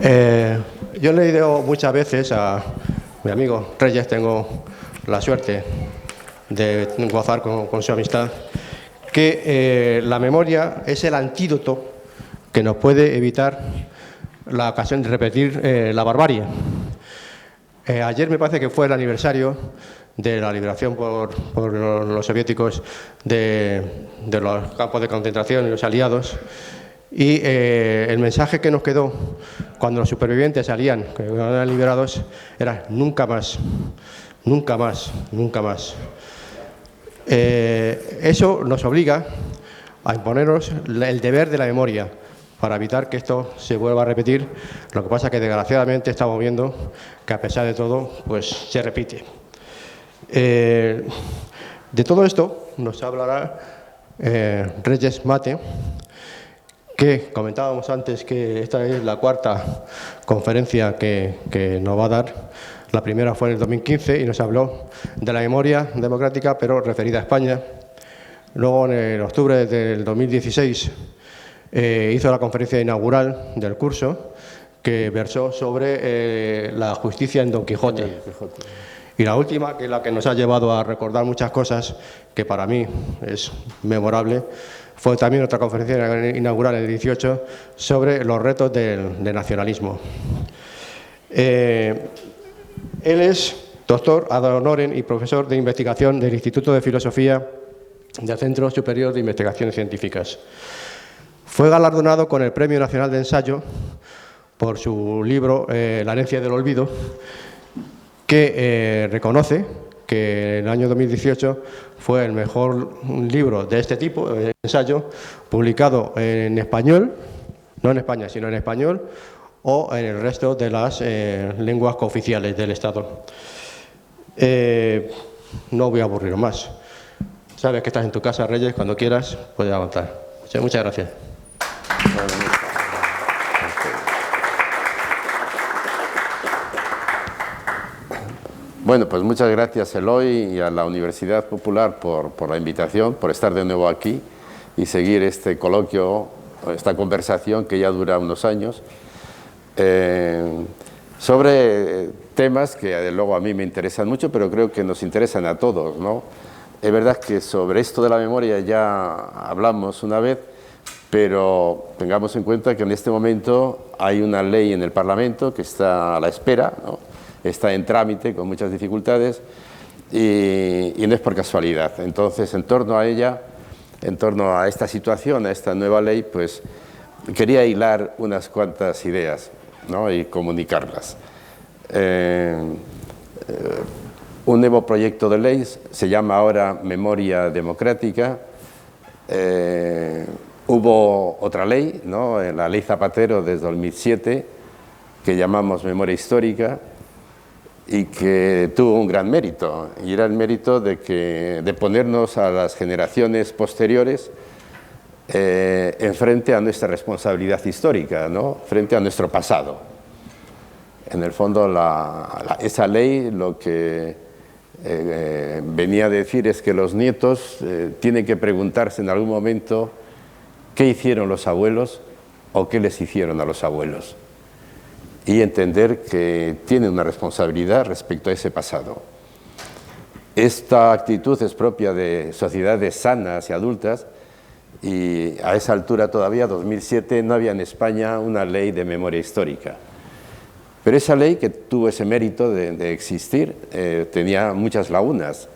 Yo le he leído muchas veces a mi amigo Reyes, tengo la suerte de gozar con su amistad, que la memoria es el antídoto que nos puede evitar la ocasión de repetir la barbarie. Ayer me parece que fue el aniversario de la liberación por los soviéticos de los campos de concentración y los aliados. Y el mensaje que nos quedó cuando los supervivientes salían, que eran liberados, era nunca más, nunca más, nunca más. Eso nos obliga a imponernos el deber de la memoria para evitar que esto se vuelva a repetir. Lo que pasa es que desgraciadamente estamos viendo que a pesar de todo, pues se repite. De todo esto nos hablará Reyes Mate, que comentábamos antes que esta es la cuarta conferencia que nos va a dar. La primera fue en el 2015 y nos habló de la memoria democrática, pero referida a España. Luego, en octubre del 2016, hizo la conferencia inaugural del curso, que versó sobre la justicia en Don Quijote. Y la última, que es la que nos ha llevado a recordar muchas cosas, que para mí es memorable, fue también otra conferencia inaugural en el 18 sobre los retos del nacionalismo. Él es doctor ad honorem y profesor de investigación del Instituto de Filosofía del Centro Superior de Investigaciones Científicas. Fue galardonado con el Premio Nacional de Ensayo por su libro La herencia del olvido, que reconoce que en el año 2018 fue el mejor libro de este tipo, de ensayo, publicado en español, no en España, sino en español, o en el resto de las lenguas cooficiales del Estado. No voy a aburrir más. Sabes que estás en tu casa, Reyes, cuando quieras puedes avanzar. Muchas gracias. Bueno, pues muchas gracias, Eloy, y a la Universidad Popular por la invitación, por estar de nuevo aquí y seguir este coloquio, esta conversación que ya dura unos años, sobre temas que luego a mí me interesan mucho, pero creo que nos interesan a todos, ¿no? Es verdad que sobre esto de la memoria ya hablamos una vez, pero tengamos en cuenta que en este momento hay una ley en el Parlamento que está a la espera, ¿no? Está en trámite con muchas dificultades y no es por casualidad. Entonces, en torno a ella, en torno a esta situación, a esta nueva ley, pues quería hilar unas cuantas ideas, ¿no? Y comunicarlas. Un nuevo proyecto de ley se llama ahora Memoria Democrática. Hubo otra ley, ¿no? La Ley Zapatero desde 2007, que llamamos Memoria Histórica, y que tuvo un gran mérito, y era el mérito de ponernos a las generaciones posteriores enfrente a nuestra responsabilidad histórica, ¿no? Frente a nuestro pasado. En el fondo, esa ley lo que venía a decir es que los nietos tienen que preguntarse en algún momento qué hicieron los abuelos o qué les hicieron a los abuelos, y entender que tienen una responsabilidad respecto a ese pasado. Esta actitud es propia de sociedades sanas y adultas, y a esa altura todavía, 2007, no había en España una ley de memoria histórica. Pero esa ley, que tuvo ese mérito de existir, tenía muchas lagunas.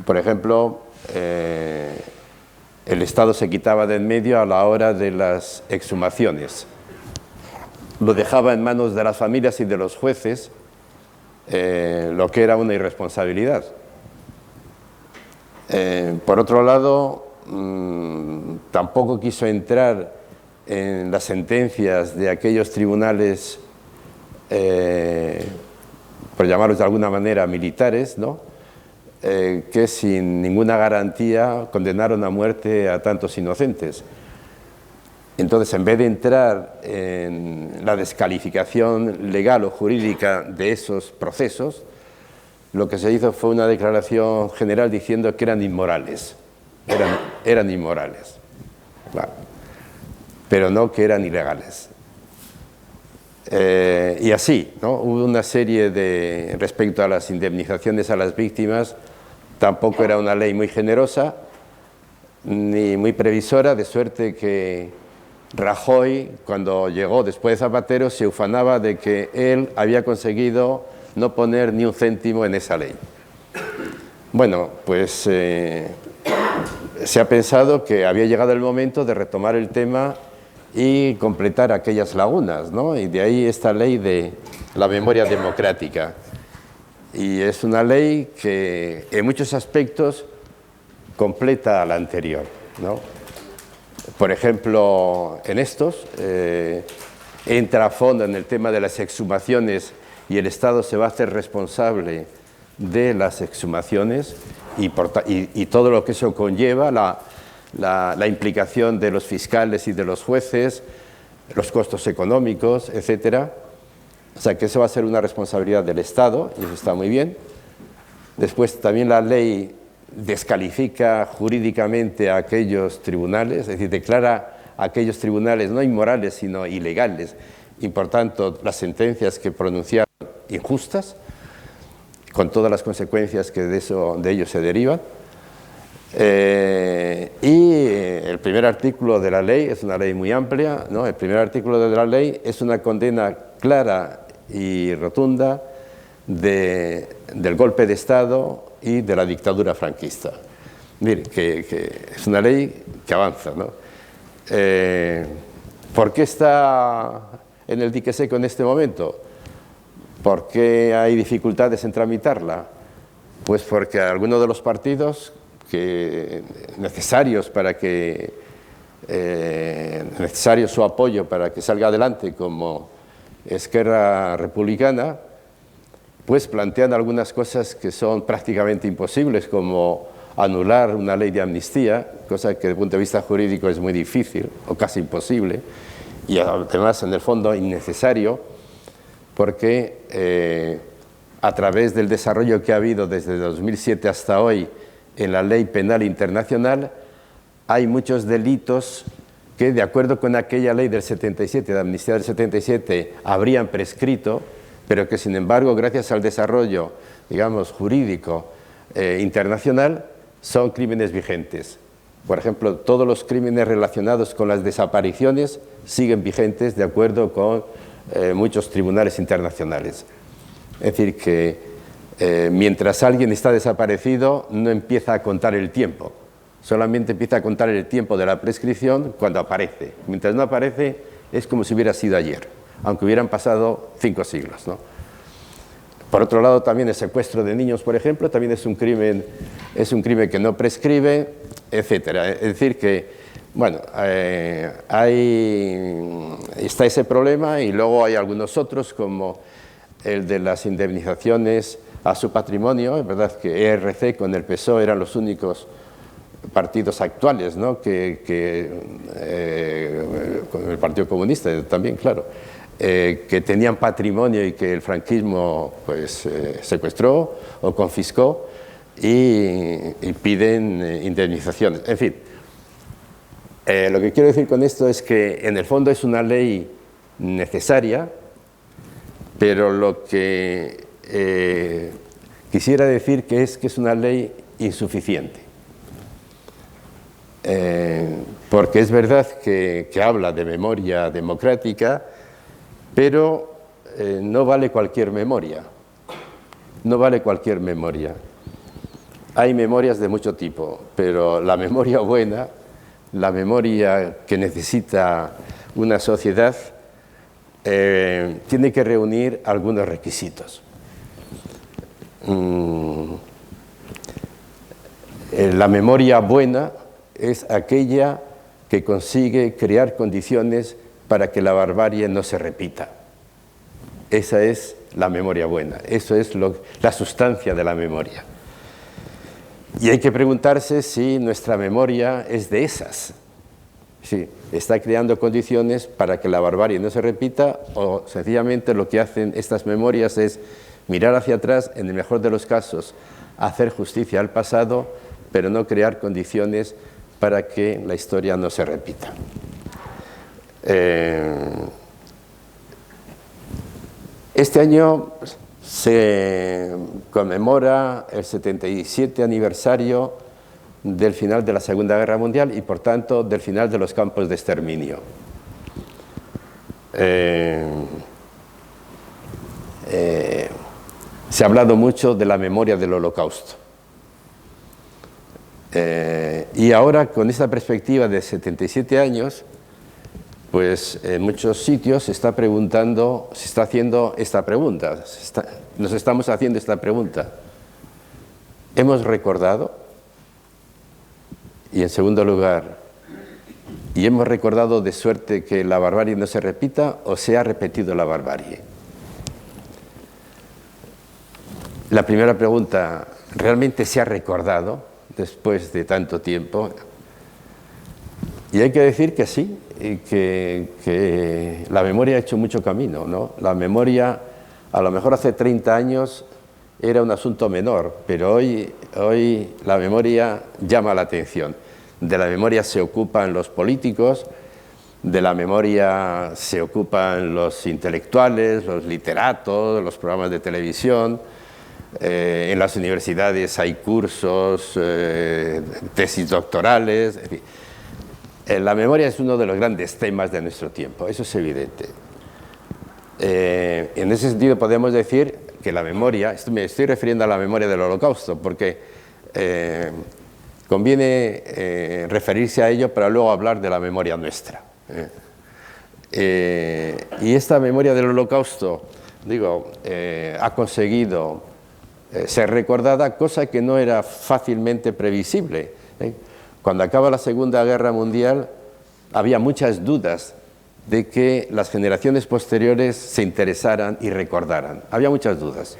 Por ejemplo, el Estado se quitaba de en medio a la hora de las exhumaciones. Lo dejaba en manos de las familias y de los jueces, lo que era una irresponsabilidad. Por otro lado, tampoco quiso entrar en las sentencias de aquellos tribunales, por llamarlos de alguna manera militares, ¿no? Que sin ninguna garantía condenaron a muerte a tantos inocentes. Entonces, en vez de entrar en la descalificación legal o jurídica de esos procesos, lo que se hizo fue una declaración general diciendo que eran inmorales. Eran inmorales, claro, pero no que eran ilegales. Y así, ¿no? Hubo una serie de, respecto a las indemnizaciones a las víctimas, tampoco era una ley muy generosa, ni muy previsora, de suerte que Rajoy, cuando llegó después de Zapatero, se ufanaba de que él había conseguido no poner ni un céntimo en esa ley. Bueno, pues se ha pensado que había llegado el momento de retomar el tema y completar aquellas lagunas, ¿no? Y de ahí esta ley de la memoria democrática. Y es una ley que en muchos aspectos completa a la anterior, ¿no? Por ejemplo, en estos, entra a fondo en el tema de las exhumaciones y el Estado se va a hacer responsable de las exhumaciones y todo lo que eso conlleva, la implicación de los fiscales y de los jueces, los costos económicos, etcétera. O sea, que eso va a ser una responsabilidad del Estado, y eso está muy bien. Después también la ley descalifica jurídicamente a aquellos tribunales, es decir, declara a aquellos tribunales no inmorales, sino ilegales, y por tanto las sentencias que pronunciaron injustas, con todas las consecuencias que de ello se derivan. Y el primer artículo de la ley es una ley muy amplia, ¿no? El primer artículo de la ley es una condena clara y rotunda del golpe de Estado y de la dictadura franquista. Mire, que es una ley que avanza, ¿no? ¿Por qué está en el dique seco en este momento? ¿Por qué hay dificultades en tramitarla? Pues porque algunos de los partidos necesarios necesario su apoyo para que salga adelante, como Esquerra Republicana, pues plantean algunas cosas que son prácticamente imposibles, como anular una ley de amnistía, cosa que desde el punto de vista jurídico es muy difícil o casi imposible, y además en el fondo innecesario, porque a través del desarrollo que ha habido desde 2007 hasta hoy en la ley penal internacional, hay muchos delitos que, de acuerdo con aquella ley del 77, de amnistía del 77, habrían prescrito, pero que sin embargo, gracias al desarrollo, digamos, jurídico internacional, son crímenes vigentes. Por ejemplo, todos los crímenes relacionados con las desapariciones siguen vigentes de acuerdo con muchos tribunales internacionales. Es decir, que mientras alguien está desaparecido, no empieza a contar el tiempo, solamente empieza a contar el tiempo de la prescripción cuando aparece. Mientras no aparece, es como si hubiera sido ayer, aunque hubieran pasado 5 siglos, ¿no? Por otro lado, también el secuestro de niños, por ejemplo, también es un crimen que no prescribe, etcétera. Es decir que, bueno, está ese problema, y luego hay algunos otros, como el de las indemnizaciones a su patrimonio. Es verdad que ERC con el PSOE eran los únicos partidos actuales, ¿no? Con el Partido Comunista también, claro, que tenían patrimonio y que el franquismo pues secuestró o confiscó, y piden indemnizaciones. En fin, lo que quiero decir con esto es que en el fondo es una ley necesaria, pero lo que quisiera decir que es una ley insuficiente. Porque es verdad que habla de memoria democrática, pero no vale cualquier memoria. No vale cualquier memoria. Hay memorias de mucho tipo, pero la memoria buena, la memoria que necesita una sociedad, tiene que reunir algunos requisitos. La memoria buena es aquella que consigue crear condiciones para que la barbarie no se repita. Esa es la memoria buena, eso es la sustancia de la memoria. Y hay que preguntarse si nuestra memoria es de esas. Sí, está creando condiciones para que la barbarie no se repita, o sencillamente lo que hacen estas memorias es mirar hacia atrás, en el mejor de los casos, hacer justicia al pasado, pero no crear condiciones para que la historia no se repita. Este año se conmemora el 77 aniversario del final de la Segunda Guerra Mundial y, por tanto, del final de los campos de exterminio. Se ha hablado mucho de la memoria del Holocausto. Y ahora, con esta perspectiva de 77 años, pues en muchos sitios se está haciendo esta pregunta, nos estamos haciendo esta pregunta. ¿Hemos recordado? Y en segundo lugar, ¿y hemos recordado de suerte que la barbarie no se repita o se ha repetido la barbarie? La primera pregunta, ¿realmente se ha recordado después de tanto tiempo? Y hay que decir que sí, y que la memoria ha hecho mucho camino, ¿no? La memoria, a lo mejor hace 30 años era un asunto menor, pero hoy la memoria llama la atención. De la memoria se ocupan los políticos, de la memoria se ocupan los intelectuales, los literatos, los programas de televisión. En las universidades hay cursos, tesis doctorales, en fin. La memoria es uno de los grandes temas de nuestro tiempo, eso es evidente. En ese sentido podemos decir que la memoria, me estoy refiriendo a la memoria del Holocausto, porque conviene referirse a ello para luego hablar de la memoria nuestra. Y esta memoria del Holocausto, digo, ha conseguido ser recordada, cosa que no era fácilmente previsible. Cuando acaba la Segunda Guerra Mundial había muchas dudas de que las generaciones posteriores se interesaran y recordaran. Había muchas dudas.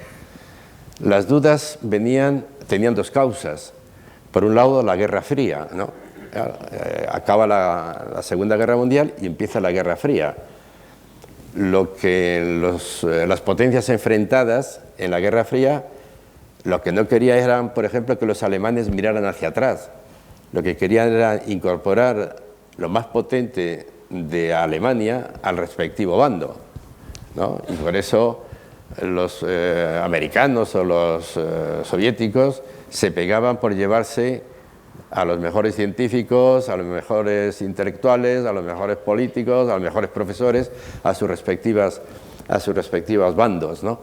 Las dudas tenían dos causas. Por un lado, la Guerra Fría, ¿no? Acaba la Segunda Guerra Mundial y empieza la Guerra Fría. Lo que las potencias enfrentadas en la Guerra Fría, lo que no querían eran, por ejemplo, que los alemanes miraran hacia atrás. Lo que querían era incorporar lo más potente de Alemania al respectivo bando, ¿no? Y por eso los americanos o los soviéticos se pegaban por llevarse a los mejores científicos, a los mejores intelectuales, a los mejores políticos, a los mejores profesores, a sus respectivos bandos, ¿no?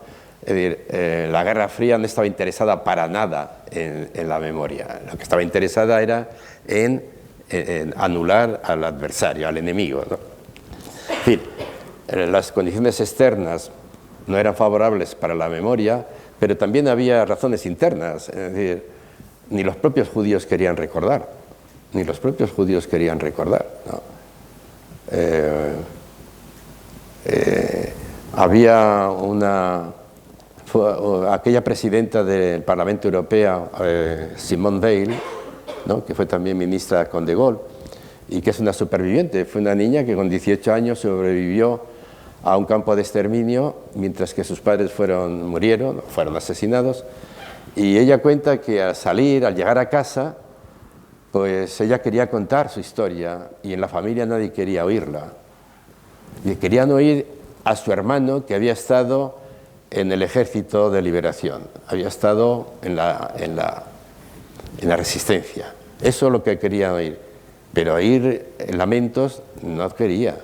Es decir, la Guerra Fría no estaba interesada para nada en la memoria. Lo que estaba interesada era en anular al adversario, al enemigo, ¿no? En fin, las condiciones externas no eran favorables para la memoria, pero también había razones internas. Es decir, ni los propios judíos querían recordar, ¿no? Había aquella presidenta del Parlamento Europeo, Simone Veil, ¿no? Que fue también ministra con De Gaulle y que es una superviviente. Fue una niña que con 18 años sobrevivió a un campo de exterminio mientras que sus padres fueron asesinados, y ella cuenta que al llegar a casa, pues ella quería contar su historia y en la familia nadie quería oírla. Y querían oír a su hermano, que había estado en el Ejército de Liberación, había estado en la resistencia. Eso es lo que quería oír, pero oír lamentos no quería.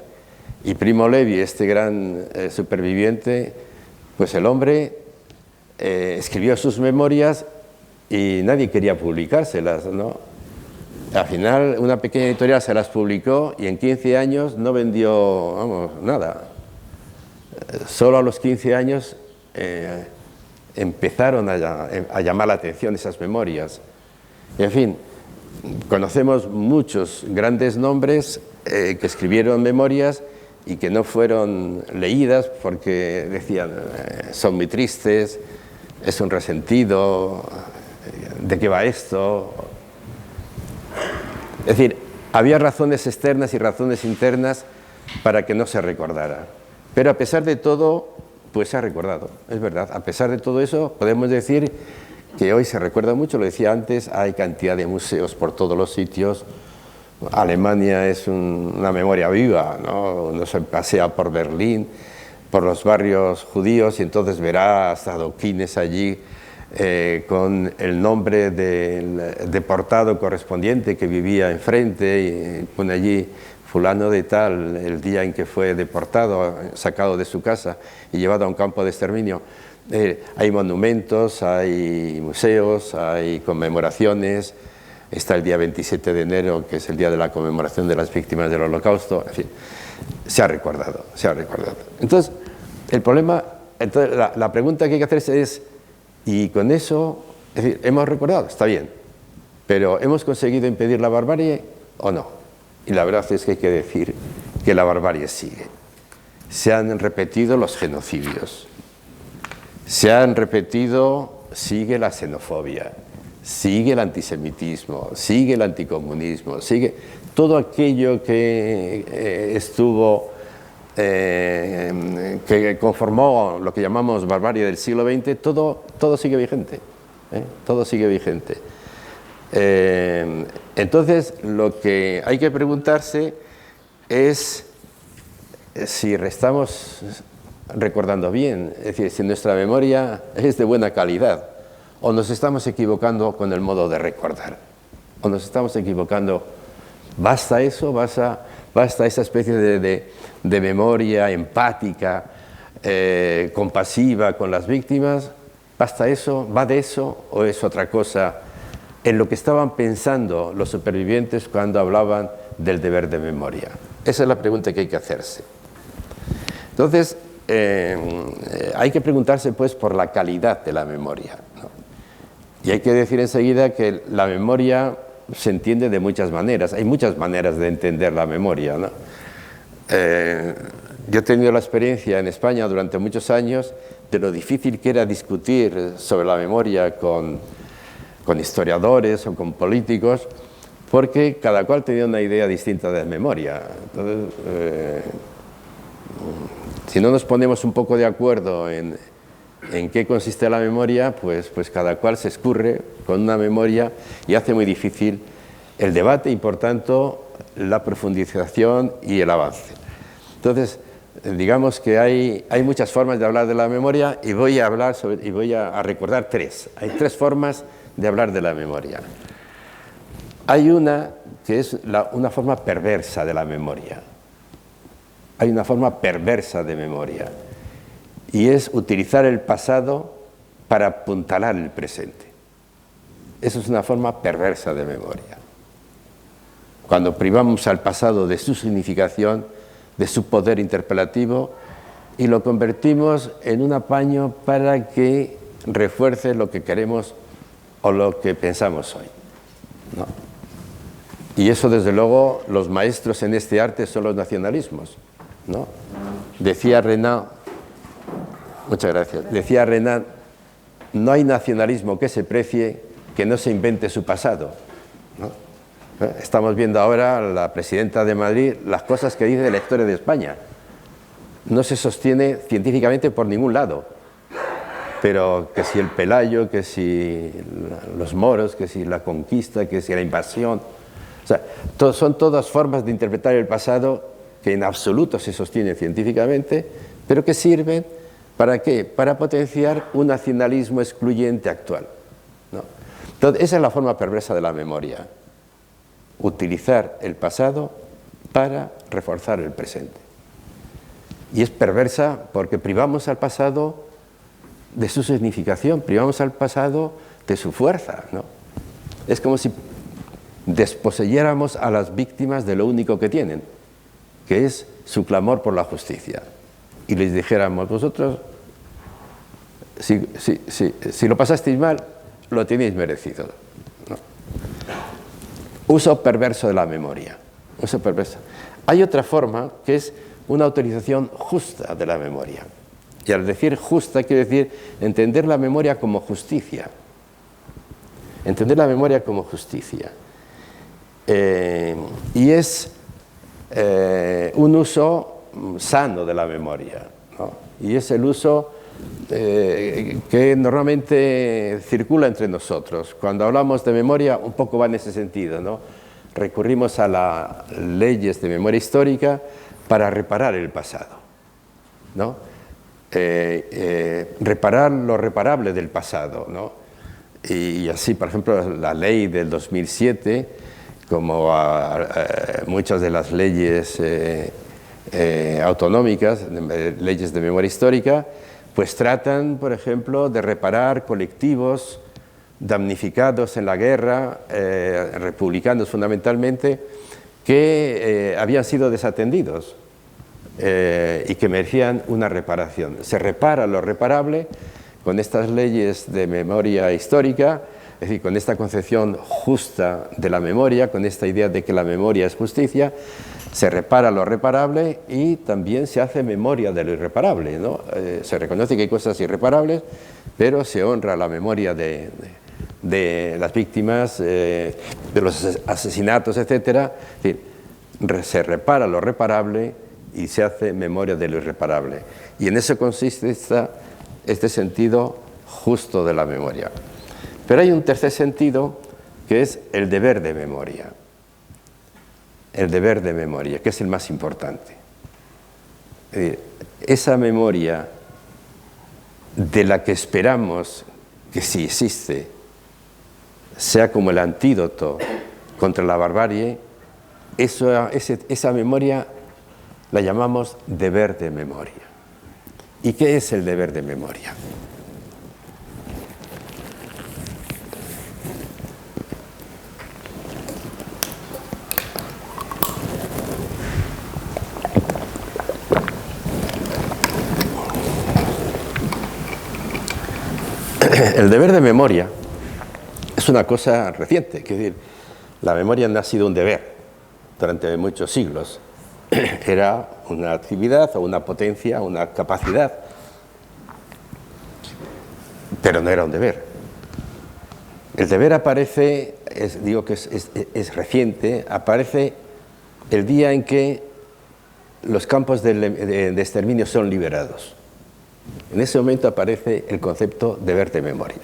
Y Primo Levi, este gran superviviente, pues el hombre escribió sus memorias y nadie quería publicárselas, ¿no? Al final una pequeña editorial se las publicó y en 15 años no vendió, nada. Solo a los 15 años empezaron a llamar la atención esas memorias. Y, en fin, conocemos muchos grandes nombres que escribieron memorias y que no fueron leídas porque decían, son muy tristes, es un resentido, ¿de qué va esto? Es decir, había razones externas y razones internas para que no se recordara. Pero a pesar de todo, pues se ha recordado, es verdad. A pesar de todo eso, podemos decir que hoy se recuerda mucho, lo decía antes, hay cantidad de museos por todos los sitios. Alemania es una memoria viva, ¿no? Uno se pasea por Berlín por los barrios judíos y entonces verá hasta adoquines allí con el nombre del deportado correspondiente que vivía enfrente, y pone allí fulano de tal el día en que fue deportado, sacado de su casa y llevado a un campo de exterminio. Hay monumentos, hay museos, hay conmemoraciones. Está el día 27 de enero, que es el día de la conmemoración de las víctimas del Holocausto. En fin, se ha recordado, se ha recordado. Entonces, el problema, entonces, la pregunta que hay que hacerse es, y con eso, es decir, hemos recordado, está bien, pero ¿hemos conseguido impedir la barbarie o no? Y la verdad es que hay que decir que la barbarie sigue. Se han repetido los genocidios, se han repetido, sigue la xenofobia, sigue el antisemitismo, sigue el anticomunismo, sigue todo aquello que estuvo, que conformó lo que llamamos barbarie del siglo XX, todo sigue vigente, todo sigue vigente. Entonces, lo que hay que preguntarse es si estamos recordando bien, es decir, si nuestra memoria es de buena calidad, o nos estamos equivocando con el modo de recordar, o nos estamos equivocando. ¿Basta eso? ¿Basta esa especie de memoria empática, compasiva con las víctimas? ¿Basta eso? ¿Va de eso? ¿O es otra cosa en lo que estaban pensando los supervivientes cuando hablaban del deber de memoria? Esa es la pregunta que hay que hacerse. Entonces, hay que preguntarse pues por la calidad de la memoria, ¿no? Y hay que decir enseguida que la memoria se entiende de muchas maneras. Hay muchas maneras de entender la memoria, ¿no? Yo he tenido la experiencia en España durante muchos años de lo difícil que era discutir sobre la memoria con historiadores o con políticos, porque cada cual tenía una idea distinta de memoria. Entonces, si no nos ponemos un poco de acuerdo en qué consiste la memoria, pues cada cual se escurre con una memoria y hace muy difícil el debate y, por tanto, la profundización y el avance. Entonces, digamos que hay muchas formas de hablar de la memoria y voy a recordar tres. Hay tres formas de hablar de la memoria. Hay una que es una forma perversa de la memoria. Hay una forma perversa de memoria. Y es utilizar el pasado para apuntalar el presente. Eso es una forma perversa de memoria. Cuando privamos al pasado de su significación, de su poder interpelativo, y lo convertimos en un apaño para que refuerce lo que queremos o lo que pensamos hoy, ¿no? Y eso, desde luego, los maestros en este arte son los nacionalismos, ¿no? Decía Renan, muchas gracias, decía Renan, no hay nacionalismo que se precie que no se invente su pasado, ¿no? Estamos viendo ahora la presidenta de Madrid, las cosas que dice de la historia de España. No se sostiene científicamente por ningún lado, pero que si el Pelayo, que si los moros, que si la conquista, que si la invasión, o sea, son todas formas de interpretar el pasado que en absoluto se sostienen científicamente, pero que sirven ¿para qué? Para potenciar un nacionalismo excluyente actual, ¿no? Entonces, esa es la forma perversa de la memoria. Utilizar el pasado para reforzar el presente. Y es perversa porque privamos al pasado de su significación, privamos al pasado de su fuerza, ¿no? Es como si desposeyéramos a las víctimas de lo único que tienen, que es su clamor por la justicia. Y les dijéramos, vosotros, si lo pasasteis mal, lo tenéis merecido, ¿no? Uso perverso de la memoria. Uso perverso. Hay otra forma que es una utilización justa de la memoria. Y al decir justa, quiero decir entender la memoria como justicia. Entender la memoria como justicia. Y es un uso sano de la memoria, ¿no? Y es el uso que normalmente circula entre nosotros. Cuando hablamos de memoria, un poco va en ese sentido, ¿no? Recurrimos a las leyes de memoria histórica para reparar el pasado, ¿no? reparar lo reparable del pasado, ¿no? Y así, por ejemplo, la ley del 2007, como muchas de las leyes autonómicas, leyes de memoria histórica, pues tratan, por ejemplo, de reparar colectivos damnificados en la guerra, republicanos fundamentalmente, que habían sido desatendidos y que merecían una reparación. Se repara lo reparable con estas leyes de memoria histórica, es decir, con esta concepción justa de la memoria, con esta idea de que la memoria es justicia, se repara lo reparable y también se hace memoria de lo irreparable, ¿no? Se reconoce que hay cosas irreparables, pero se honra la memoria de las víctimas, de los asesinatos, etc. Es decir, se repara lo reparable y se hace memoria de lo irreparable. Y en eso consiste este sentido justo de la memoria. Pero hay un tercer sentido que es el deber de memoria. El deber de memoria, que es el más importante. Es decir, esa memoria de la que esperamos que si existe sea como el antídoto contra la barbarie, esa memoria la llamamos deber de memoria. ¿Y qué es el deber de memoria? El deber de memoria es una cosa reciente, es decir, la memoria no ha sido un deber durante muchos siglos, era una actividad o una potencia, una capacidad, pero no era un deber. El deber aparece, digo que es reciente, aparece el día en que los campos de exterminio son liberados. En ese momento aparece el concepto deber de memoria.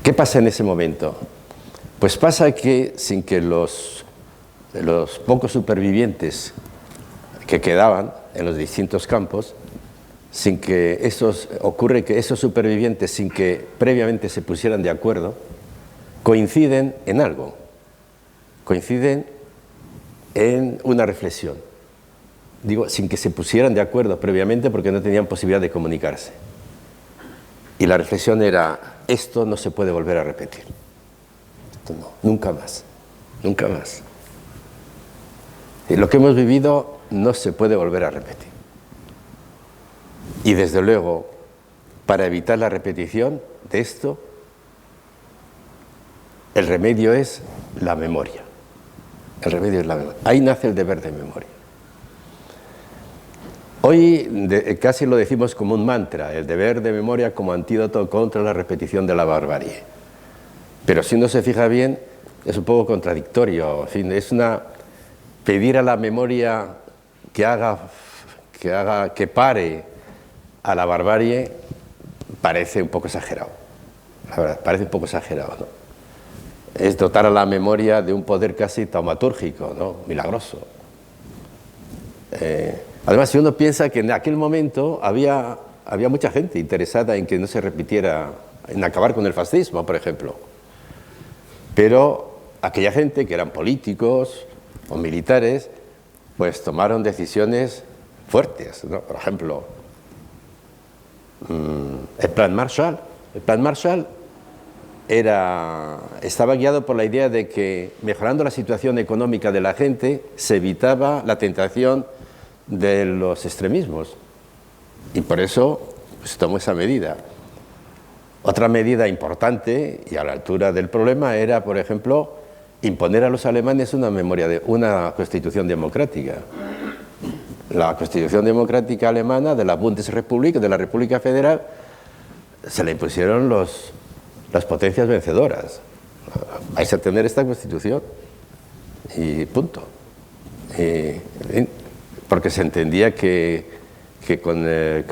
¿Qué pasa en ese momento? Pues pasa que sin que los pocos supervivientes que quedaban en los distintos campos, ocurre que esos supervivientes, sin que previamente se pusieran de acuerdo, coinciden en algo, coinciden en una reflexión. Digo, sin que se pusieran de acuerdo previamente porque no tenían posibilidad de comunicarse. Y la reflexión era, esto no se puede volver a repetir. Esto no, nunca más, nunca más. Y lo que hemos vivido no se puede volver a repetir. Y desde luego, para evitar la repetición de esto, el remedio es la memoria. El remedio es la memoria. Ahí nace el deber de memoria. Hoy casi lo decimos como un mantra, el deber de memoria como antídoto contra la repetición de la barbarie. Pero si uno se fija bien, es un poco contradictorio. En fin, pedir a la memoria que pare a la barbarie parece un poco exagerado. La verdad, parece un poco exagerado, ¿no? Es dotar a la memoria de un poder casi taumatúrgico, ¿no? Milagroso. Además, si uno piensa que en aquel momento había mucha gente interesada en que no se repitiera, en acabar con el fascismo, por ejemplo. Pero aquella gente que eran políticos o militares, pues tomaron decisiones fuertes, ¿no? Por ejemplo, el Plan Marshall. El Plan Marshall estaba guiado por la idea de que mejorando la situación económica de la gente se evitaba la tentación de los extremismos, y por eso se tomó esa medida. Otra medida importante y a la altura del problema era, por ejemplo, imponer a los alemanes una constitución democrática. La constitución democrática alemana de la Bundesrepublik, de la República Federal, se la impusieron las potencias vencedoras. Vais a tener esta constitución y punto. Porque se entendía que con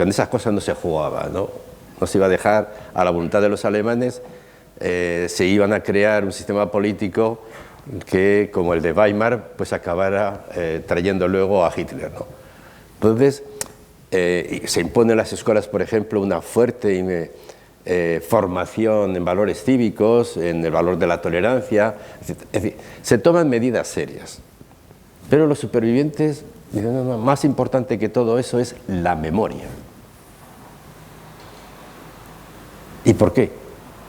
esas cosas no se jugaba, ¿no? No se iba a dejar a la voluntad de los alemanes, se iban a crear un sistema político que, como el de Weimar, pues acabara trayendo luego a Hitler, ¿no? Entonces, Se impone en las escuelas, por ejemplo, una fuerte formación en valores cívicos, en el valor de la tolerancia. Es decir, se toman medidas serias. Pero los supervivientes dicen, no, más importante que todo eso es la memoria. ¿Y por qué?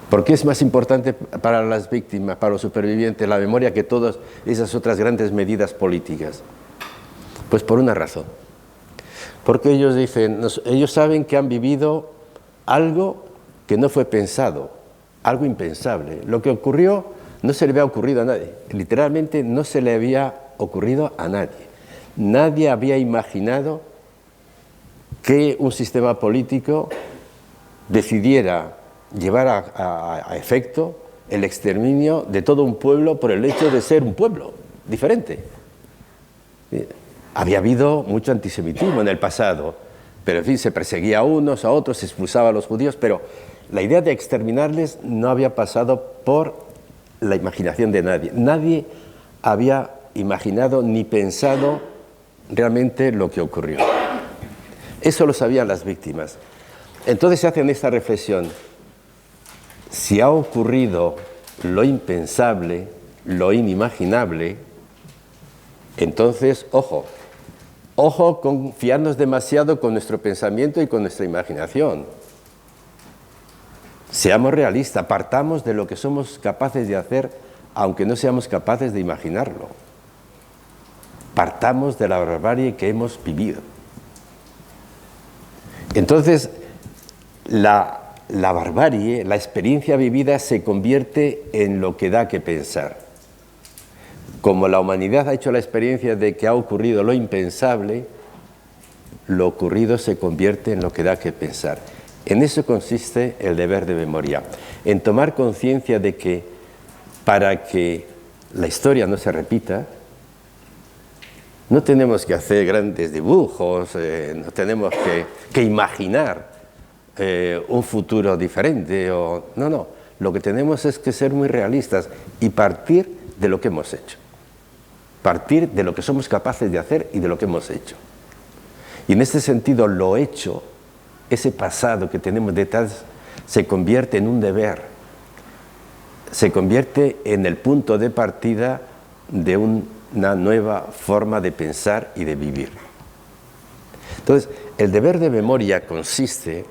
¿Por qué es más importante para las víctimas, para los supervivientes, la memoria que todas esas otras grandes medidas políticas? Pues por una razón. Porque ellos dicen, ellos saben que han vivido algo que no fue pensado, algo impensable. Lo que ocurrió no se le había ocurrido a nadie, literalmente no se le había ocurrido a nadie. Nadie había imaginado que un sistema político decidiera llevar a efecto el exterminio de todo un pueblo por el hecho de ser un pueblo diferente. Había habido mucho antisemitismo en el pasado, pero en fin, se perseguía a unos, a otros, se expulsaba a los judíos, pero la idea de exterminarles no había pasado por la imaginación de nadie. Nadie había imaginado ni pensado realmente lo que ocurrió. Eso lo sabían las víctimas. Entonces se hacen esta reflexión. Si ha ocurrido lo impensable, lo inimaginable, entonces, ojo con fiarnos demasiado con nuestro pensamiento y con nuestra imaginación. Seamos realistas, partamos de lo que somos capaces de hacer, aunque no seamos capaces de imaginarlo. Partamos de la barbarie que hemos vivido. Entonces, la barbarie, la experiencia vivida se convierte en lo que da que pensar. Como la humanidad ha hecho la experiencia de que ha ocurrido lo impensable, lo ocurrido se convierte en lo que da que pensar. En eso consiste el deber de memoria, en tomar conciencia de que para que la historia no se repita, no tenemos que hacer grandes dibujos, no tenemos que imaginar un futuro diferente. No, lo que tenemos es que ser muy realistas y partir de lo que hemos hecho. Partir de lo que somos capaces de hacer y de lo que hemos hecho. Y en este sentido, lo hecho, ese pasado que tenemos detrás, se convierte en un deber, se convierte en el punto de partida de una nueva forma de pensar y de vivir. Entonces, el deber de memoria consiste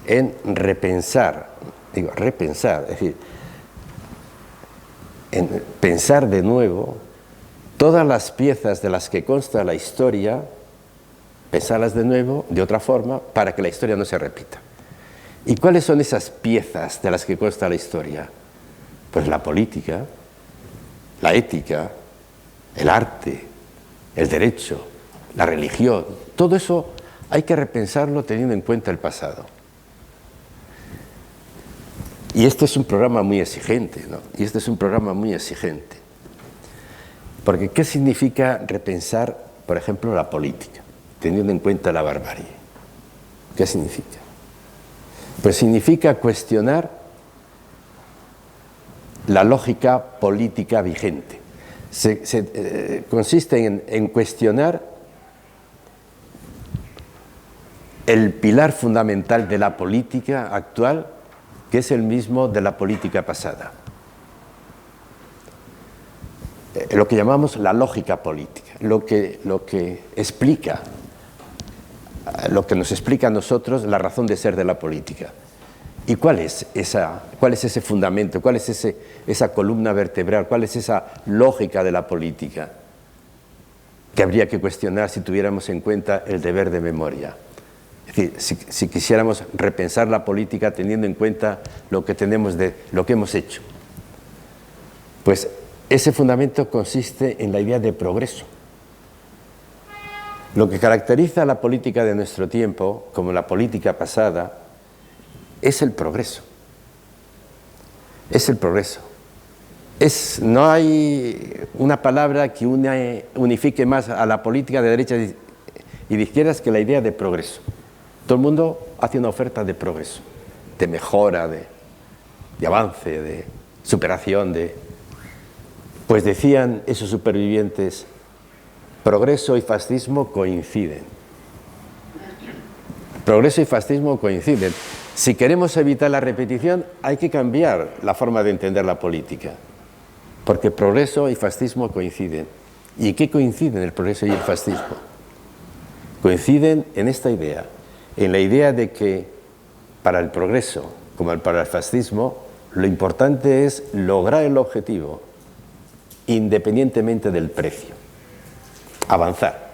en repensar, es decir, en pensar de nuevo todas las piezas de las que consta la historia, pensarlas de nuevo, de otra forma, para que la historia no se repita. ¿Y cuáles son esas piezas de las que consta la historia? Pues la política, la ética, el arte, el derecho, la religión. Todo eso hay que repensarlo teniendo en cuenta el pasado. Y este es un programa muy exigente, ¿no? Porque ¿qué significa repensar, por ejemplo, la política, teniendo en cuenta la barbarie? ¿Qué significa? Pues significa cuestionar la lógica política vigente. Consiste en cuestionar el pilar fundamental de la política actual, que es el mismo de la política pasada. Lo que llamamos la lógica política, lo que explica, lo que nos explica a nosotros la razón de ser de la política. ¿Y cuál es ese fundamento? ¿Cuál es esa columna vertebral? ¿Cuál es esa lógica de la política que habría que cuestionar si tuviéramos en cuenta el deber de memoria? Es decir, si quisiéramos repensar la política teniendo en cuenta lo que hemos hecho. Pues ese fundamento consiste en la idea de progreso. Lo que caracteriza a la política de nuestro tiempo, como la política pasada, es el progreso. Es el progreso. No hay una palabra que unifique más a la política de derecha y de izquierdas que la idea de progreso. Todo el mundo hace una oferta de progreso, de mejora, de avance, de superación. Pues decían esos supervivientes, progreso y fascismo coinciden. Progreso y fascismo coinciden. Si queremos evitar la repetición, hay que cambiar la forma de entender la política, porque progreso y fascismo coinciden. ¿Y qué coinciden el progreso y el fascismo? Coinciden en esta idea, en la idea de que para el progreso, como para el fascismo, lo importante es lograr el objetivo, independientemente del precio, avanzar,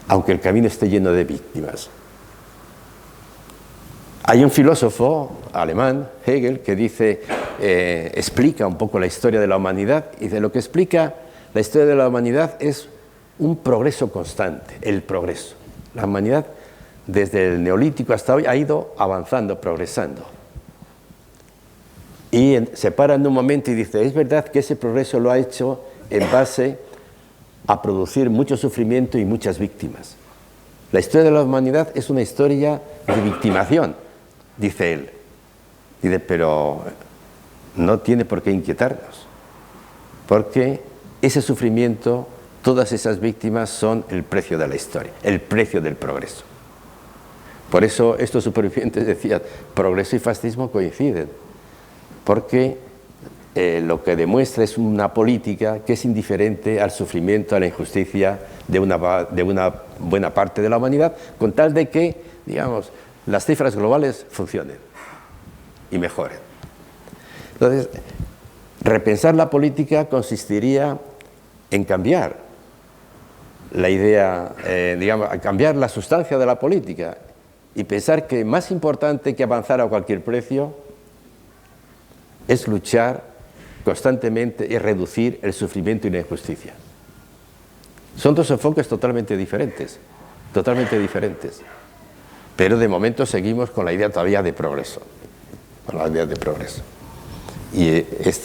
aunque el camino esté lleno de víctimas. Hay un filósofo alemán, Hegel, que dice, explica un poco la historia de la humanidad, y de lo que explica la historia de la humanidad es un progreso constante, el progreso. La humanidad, desde el Neolítico hasta hoy, ha ido avanzando, progresando. Y se para en un momento y dice, es verdad que ese progreso lo ha hecho en base a producir mucho sufrimiento y muchas víctimas. La historia de la humanidad es una historia de victimación, dice él. Dice, pero no tiene por qué inquietarnos, porque ese sufrimiento, todas esas víctimas son el precio de la historia, el precio del progreso. Por eso estos supervivientes decían, progreso y fascismo coinciden, porque lo que demuestra es una política que es indiferente al sufrimiento, a la injusticia de una buena parte de la humanidad, con tal de que, digamos, las cifras globales funcionen y mejoren. Entonces, repensar la política consistiría en cambiar la idea, digamos, cambiar la sustancia de la política y pensar que más importante que avanzar a cualquier precio es luchar constantemente y reducir el sufrimiento y la injusticia. Son dos enfoques totalmente diferentes, pero de momento seguimos con la idea todavía de progreso, con la idea de progreso. Y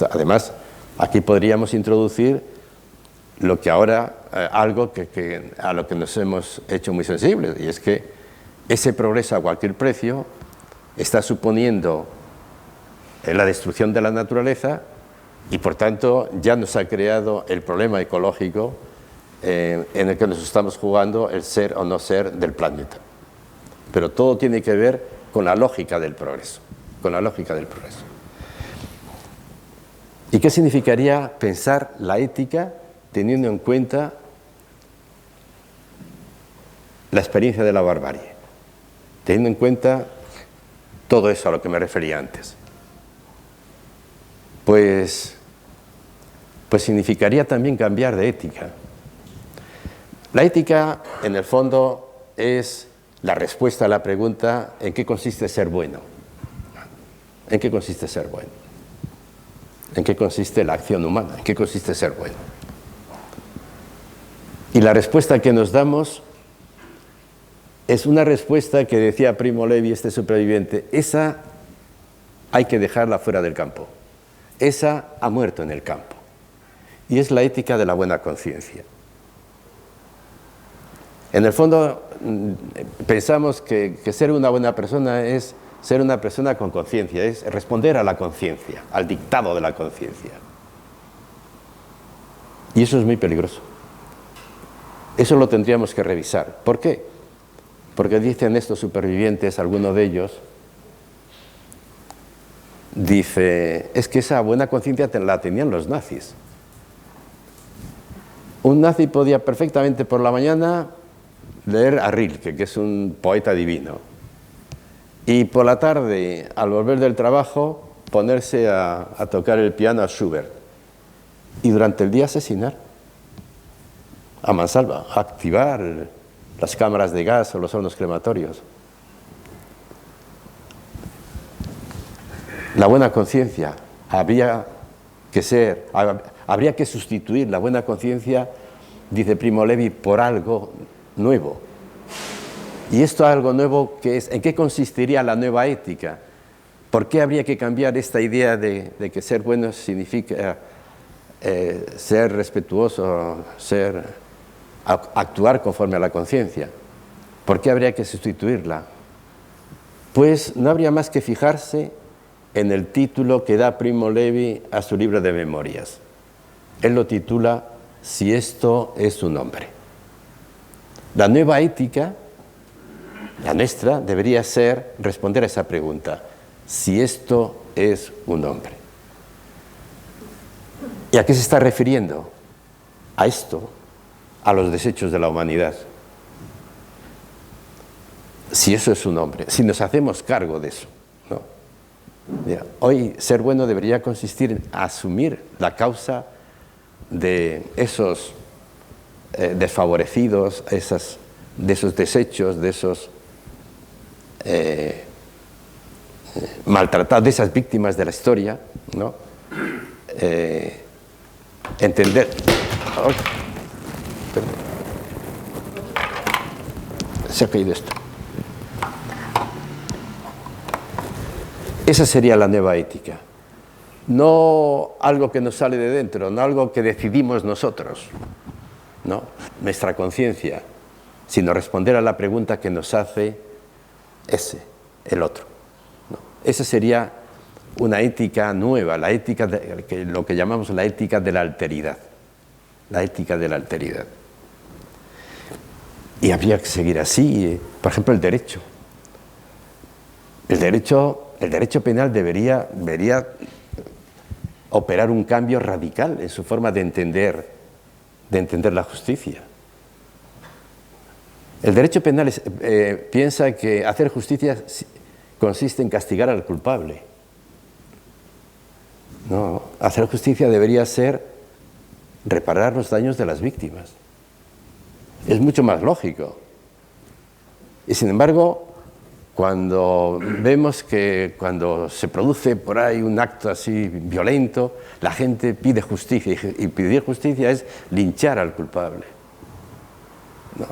además, aquí podríamos introducir lo que ahora, algo a lo que nos hemos hecho muy sensibles, y es que ese progreso a cualquier precio está suponiendo la destrucción de la naturaleza y por tanto ya nos ha creado el problema ecológico en el que nos estamos jugando el ser o no ser del planeta. Pero todo tiene que ver con la lógica del progreso, con la lógica del progreso. ¿Y qué significaría pensar la ética teniendo en cuenta la experiencia de la barbarie? Teniendo en cuenta todo eso a lo que me refería antes. Pues significaría también cambiar de ética. La ética, en el fondo, es la respuesta a la pregunta ¿en qué consiste ser bueno? ¿En qué consiste ser bueno? ¿En qué consiste la acción humana? ¿En qué consiste ser bueno? Y la respuesta que nos damos es una respuesta que decía Primo Levi, este superviviente, esa hay que dejarla fuera del campo. Esa ha muerto en el campo. Y es la ética de la buena conciencia. En el fondo, pensamos que ser una buena persona es ser una persona con conciencia, es responder a la conciencia, al dictado de la conciencia. Y eso es muy peligroso. Eso lo tendríamos que revisar. ¿Por qué? Porque dicen estos supervivientes, alguno de ellos, dice, es que esa buena conciencia la tenían los nazis. Un nazi podía perfectamente por la mañana leer a Rilke, que es un poeta divino, y por la tarde, al volver del trabajo, ponerse a tocar el piano a Schubert, y durante el día asesinar, a mansalva, a activar las cámaras de gas o los hornos crematorios. La buena conciencia habría que sustituir la buena conciencia, dice Primo Levi, por algo nuevo. ¿Y esto algo nuevo qué es? ¿En qué consistiría la nueva ética? ¿Por qué habría que cambiar esta idea de que ser bueno significa ser respetuoso, actuar conforme a la conciencia? ¿Por qué habría que sustituirla? Pues no habría más que fijarse en el título que da Primo Levi a su libro de memorias. Él lo titula Si esto es un hombre. La nueva ética La nuestra debería ser responder a esa pregunta: si esto es un hombre. ¿Y a qué se está refiriendo? A esto, a los desechos de la humanidad. Si eso es un hombre, si nos hacemos cargo de eso, ¿no? Mira, hoy ser bueno debería consistir en asumir la causa de esos desfavorecidos, de esos desechos, de esos maltratados, de esas víctimas de la historia, ¿no? Entender. Oh, se ha caído esto. Esa sería la nueva ética. No algo que nos sale de dentro, no algo que decidimos nosotros, ¿no? Nuestra conciencia, sino responder a la pregunta que nos hace el otro, ¿no? Esa sería una ética nueva, la ética lo que llamamos la ética de la alteridad. La ética de la alteridad. Y habría que seguir así, por ejemplo, el derecho. El derecho penal debería operar un cambio radical en su forma de entender la justicia. El derecho penal piensa que hacer justicia consiste en castigar al culpable. No, hacer justicia debería ser reparar los daños de las víctimas. Es mucho más lógico. Y sin embargo, cuando vemos que cuando se produce por ahí un acto así violento, la gente pide justicia, y pedir justicia es linchar al culpable. No.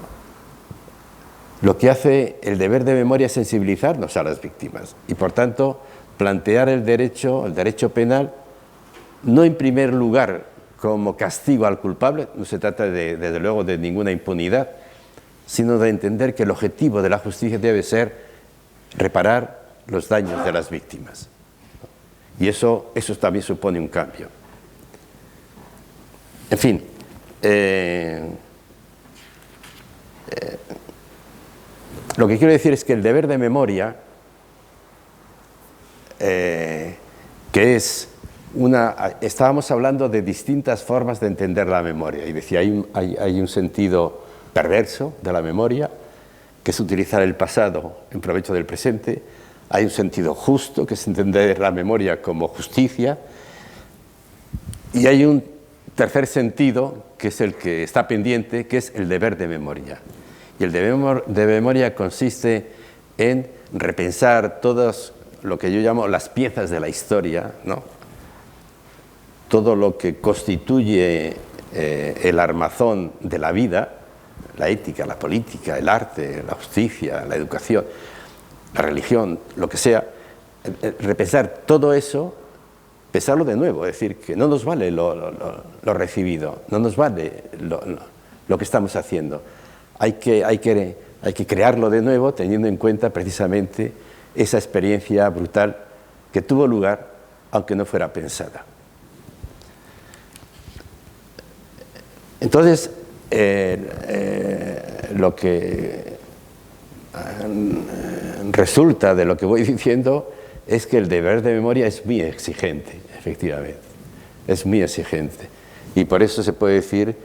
Lo que hace el deber de memoria es sensibilizarnos a las víctimas y, por tanto, plantear el derecho penal, no en primer lugar como castigo al culpable, no se trata desde luego de ninguna impunidad, sino de entender que el objetivo de la justicia debe ser reparar los daños de las víctimas. Y eso también supone un cambio. En fin, lo que quiero decir es que el deber de memoria, que es estábamos hablando de distintas formas de entender la memoria, y decía, hay un sentido perverso de la memoria, que es utilizar el pasado en provecho del presente. Hay un sentido justo, que es entender la memoria como justicia, y hay un tercer sentido, que es el que está pendiente, que es el deber de memoria. Y el deber de memoria consiste en repensar todas lo que yo llamo las piezas de la historia, ¿no? Todo lo que constituye el armazón de la vida, la ética, la política, el arte, la justicia, la educación, la religión, lo que sea, repensar todo eso, pensarlo de nuevo, es decir, que no nos vale lo recibido, no nos vale lo que estamos haciendo. Hay que crearlo de nuevo teniendo en cuenta precisamente esa experiencia brutal que tuvo lugar, aunque no fuera pensada. Entonces, lo que resulta de lo que voy diciendo es que el deber de memoria es muy exigente, efectivamente, es muy exigente, y por eso se puede decir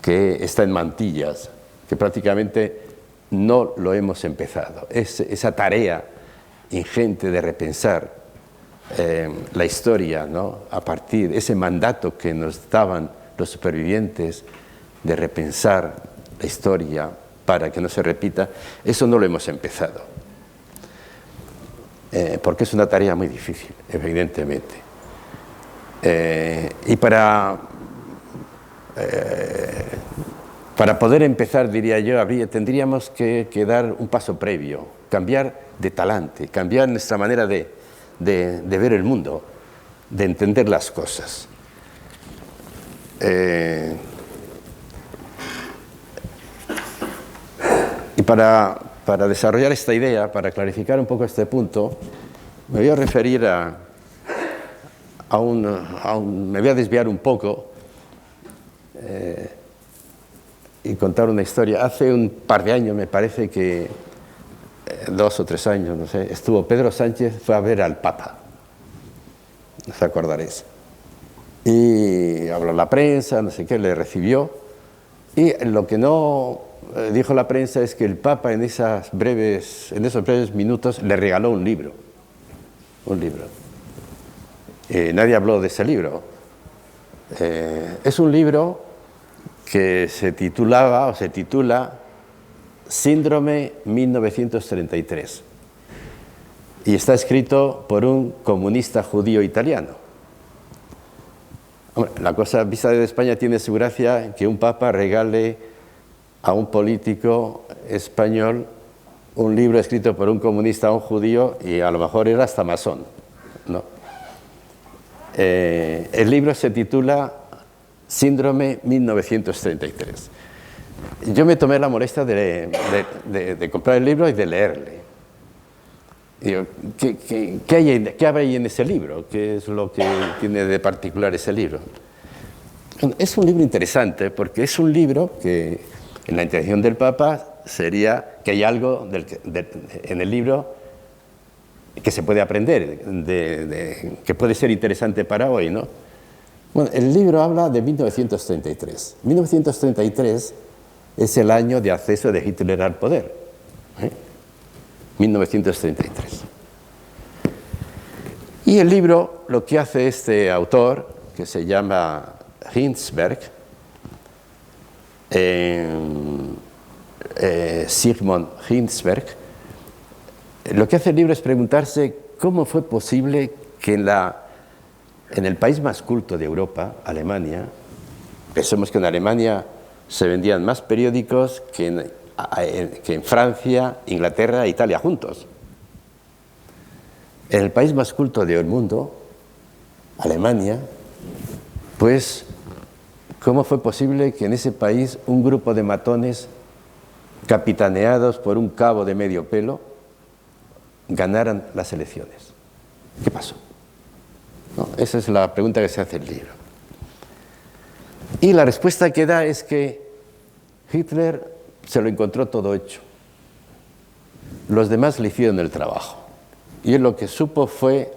que está en mantillas, que prácticamente no lo hemos empezado. Esa tarea ingente de repensar la historia, ¿no? A partir de ese mandato que nos daban los supervivientes de repensar la historia para que no se repita, eso no lo hemos empezado, porque es una tarea muy difícil, evidentemente. Y para poder empezar, diría yo, tendríamos que dar un paso previo, cambiar de talante, cambiar nuestra manera de ver el mundo, de entender las cosas. Y para desarrollar esta idea, para clarificar un poco este punto, me voy a referir me voy a desviar un poco y contar una historia. Hace un par de años me parece que 2 o 3 años, no sé, estuvo Pedro Sánchez, fue a ver al Papa, no os acordaréis. Y habló la prensa, no sé qué, le recibió. Y lo que no dijo la prensa es que el Papa en esos breves minutos le regaló un libro. Un libro. Nadie habló de ese libro. Es un libro que se titula Síndrome 1933 y está escrito por un comunista judío italiano. Hombre, la cosa vista desde España tiene su gracia que un papa regale a un político español un libro escrito por un comunista a un judío y a lo mejor era hasta masón, ¿no? El libro se titula Síndrome 1933. Yo me tomé la molestia de comprar el libro y de leerle. Digo, ¿qué hay en ese libro? ¿Qué es lo que tiene de particular ese libro? Es un libro interesante porque es un libro que, en la intención del Papa, sería que hay algo en el libro que se puede aprender, que puede ser interesante para hoy, ¿no? Bueno, el libro habla de 1933. 1933 es el año de acceso de Hitler al poder. 1933. Y el libro, lo que hace este autor, que se llama Hinsberg, Sigmund Hinsberg, lo que hace el libro es preguntarse cómo fue posible que en el país más culto de Europa, Alemania, pensemos que en Alemania se vendían más periódicos que en Francia, Inglaterra e Italia juntos. En el país más culto del mundo, Alemania, pues, ¿cómo fue posible que en ese país un grupo de matones capitaneados por un cabo de medio pelo ganaran las elecciones? ¿Qué pasó? ¿No? Esa es la pregunta que se hace el libro. Y la respuesta que da es que Hitler se lo encontró todo hecho. Los demás le hicieron el trabajo. Y él lo que supo fue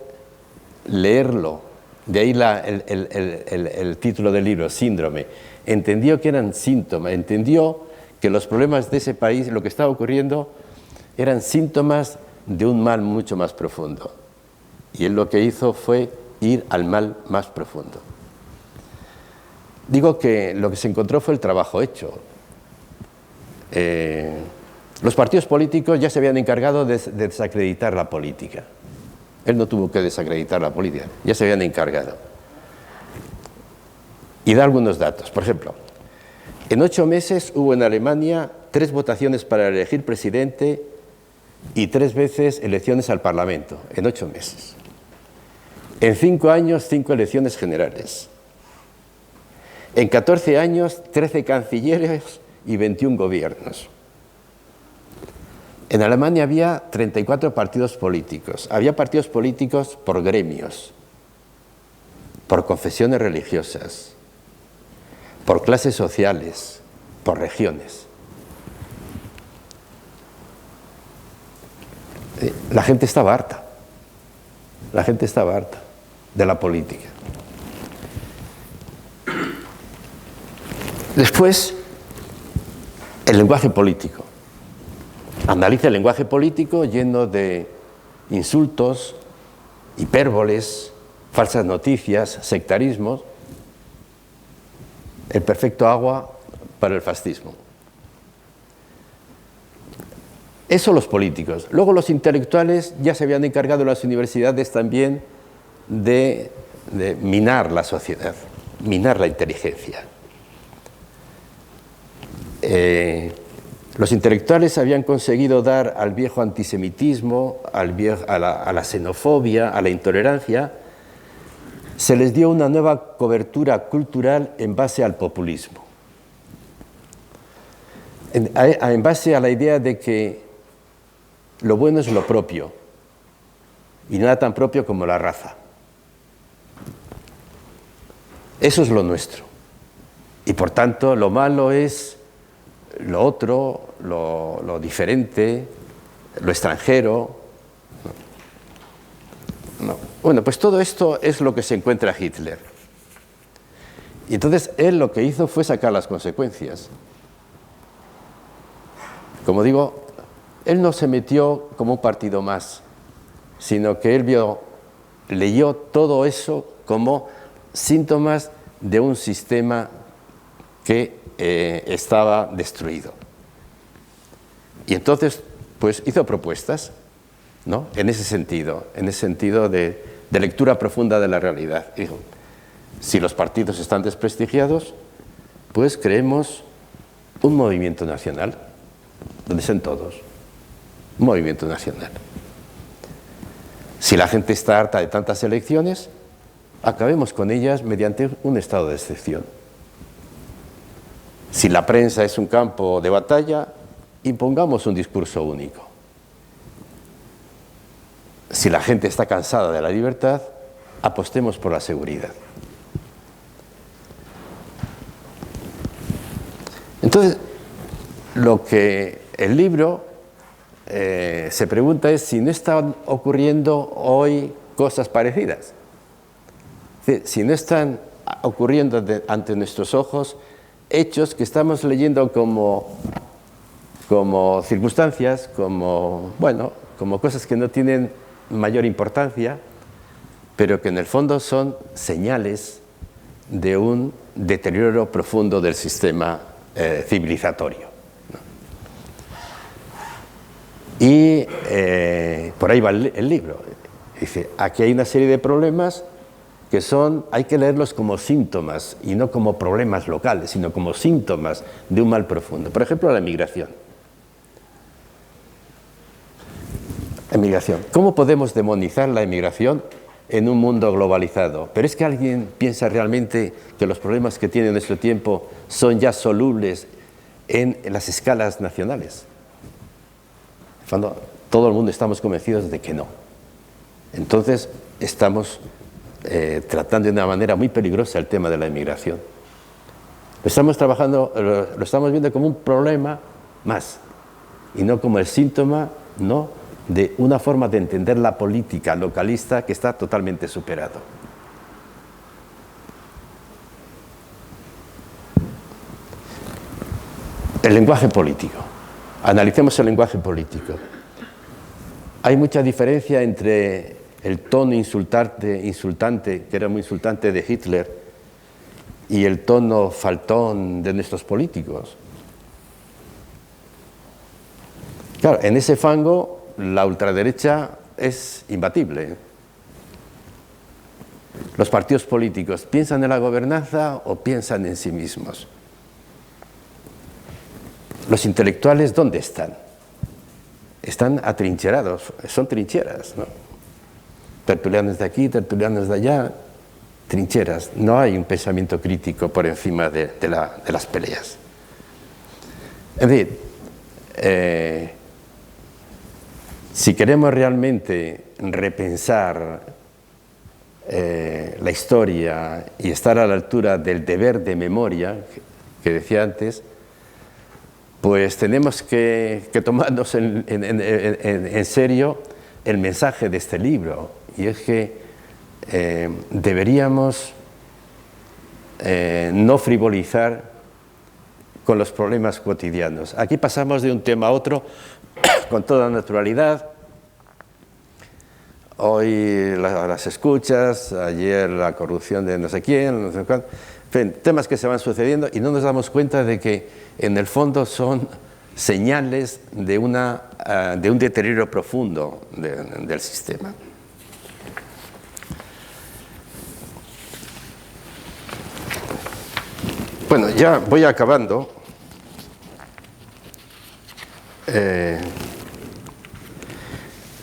leerlo. De ahí el título del libro, Síndrome. Entendió que eran síntomas, entendió que los problemas de ese país, lo que estaba ocurriendo, eran síntomas de un mal mucho más profundo. Y él lo que hizo fue ir al mal más profundo. Digo que lo que se encontró fue el trabajo hecho. Los partidos políticos ya se habían encargado de desacreditar la política. Él no tuvo que desacreditar la política, ya se habían encargado. Y da algunos datos. Por ejemplo, en 8 meses hubo en Alemania 3 votaciones para elegir presidente y 3 veces elecciones al Parlamento, en 8 meses. En 5 años, 5 elecciones generales. En 14 años, 13 cancilleres y 21 gobiernos. En Alemania había 34 partidos políticos. Había partidos políticos por gremios, por confesiones religiosas, por clases sociales, por regiones. La gente estaba harta. La gente estaba harta de la política. Después, el lenguaje político. Analiza el lenguaje político lleno de insultos, hipérboles, falsas noticias, sectarismos. El perfecto agua para el fascismo. Eso los políticos. Luego los intelectuales ya se habían encargado en las universidades también de minar la sociedad, minar la inteligencia. Los intelectuales habían conseguido dar al viejo antisemitismo, a la xenofobia, a la intolerancia, se les dio una nueva cobertura cultural en base al populismo. En base a la idea de que lo bueno es lo propio y nada tan propio como la raza. Eso es lo nuestro. Y por tanto lo malo es lo otro, lo diferente, lo extranjero. No. Bueno, pues todo esto es lo que se encuentra Hitler. Y entonces él lo que hizo fue sacar las consecuencias. Como digo, él no se metió como un partido más, sino que él leyó todo eso como síntomas de un sistema que estaba destruido. Y entonces, pues hizo propuestas, ¿no? En ese sentido de lectura profunda de la realidad. Dijo, si los partidos están desprestigiados, pues creemos un movimiento nacional, donde estén todos, un movimiento nacional. Si la gente está harta de tantas elecciones, acabemos con ellas mediante un estado de excepción. Si la prensa es un campo de batalla, impongamos un discurso único. Si la gente está cansada de la libertad, apostemos por la seguridad. Entonces, lo que el libro se pregunta es si no están ocurriendo hoy cosas parecidas. Si no están ocurriendo ante nuestros ojos hechos que estamos leyendo como circunstancias, como cosas que no tienen mayor importancia, pero que en el fondo son señales de un deterioro profundo del sistema civilizatorio. Y por ahí va el libro. Dice, aquí hay una serie de problemas que hay que leerlos como síntomas y no como problemas locales, sino como síntomas de un mal profundo. Por ejemplo, la emigración. Emigración. ¿Cómo podemos demonizar la emigración en un mundo globalizado? Pero es que alguien piensa realmente que los problemas que tiene nuestro tiempo son ya solubles en las escalas nacionales. Cuando todo el mundo estamos convencidos de que no. Entonces estamos tratando de una manera muy peligrosa el tema de la emigración. Lo estamos viendo como un problema más y no como el síntoma, ¿no?, de una forma de entender la política localista que está totalmente superado. El lenguaje político. Analicemos el lenguaje político. Hay mucha diferencia entre el tono insultante, que era muy insultante de Hitler, y el tono faltón de nuestros políticos. Claro, en ese fango la ultraderecha es imbatible. Los partidos políticos piensan en la gobernanza o piensan en sí mismos. Los intelectuales, ¿dónde están? Están atrincherados, son trincheras, ¿no? Tertulianos de aquí, tertulianos de allá, trincheras. No hay un pensamiento crítico por encima de las peleas. En fin, si queremos realmente repensar la historia y estar a la altura del deber de memoria que decía antes, pues tenemos que tomarnos en serio el mensaje de este libro, y es que deberíamos no frivolizar con los problemas cotidianos. Aquí pasamos de un tema a otro con toda naturalidad. Hoy las escuchas, ayer la corrupción de no sé quién, no sé cuánto. En fin, temas que se van sucediendo y no nos damos cuenta de que en el fondo son señales de un deterioro profundo del sistema. Bueno, ya voy acabando.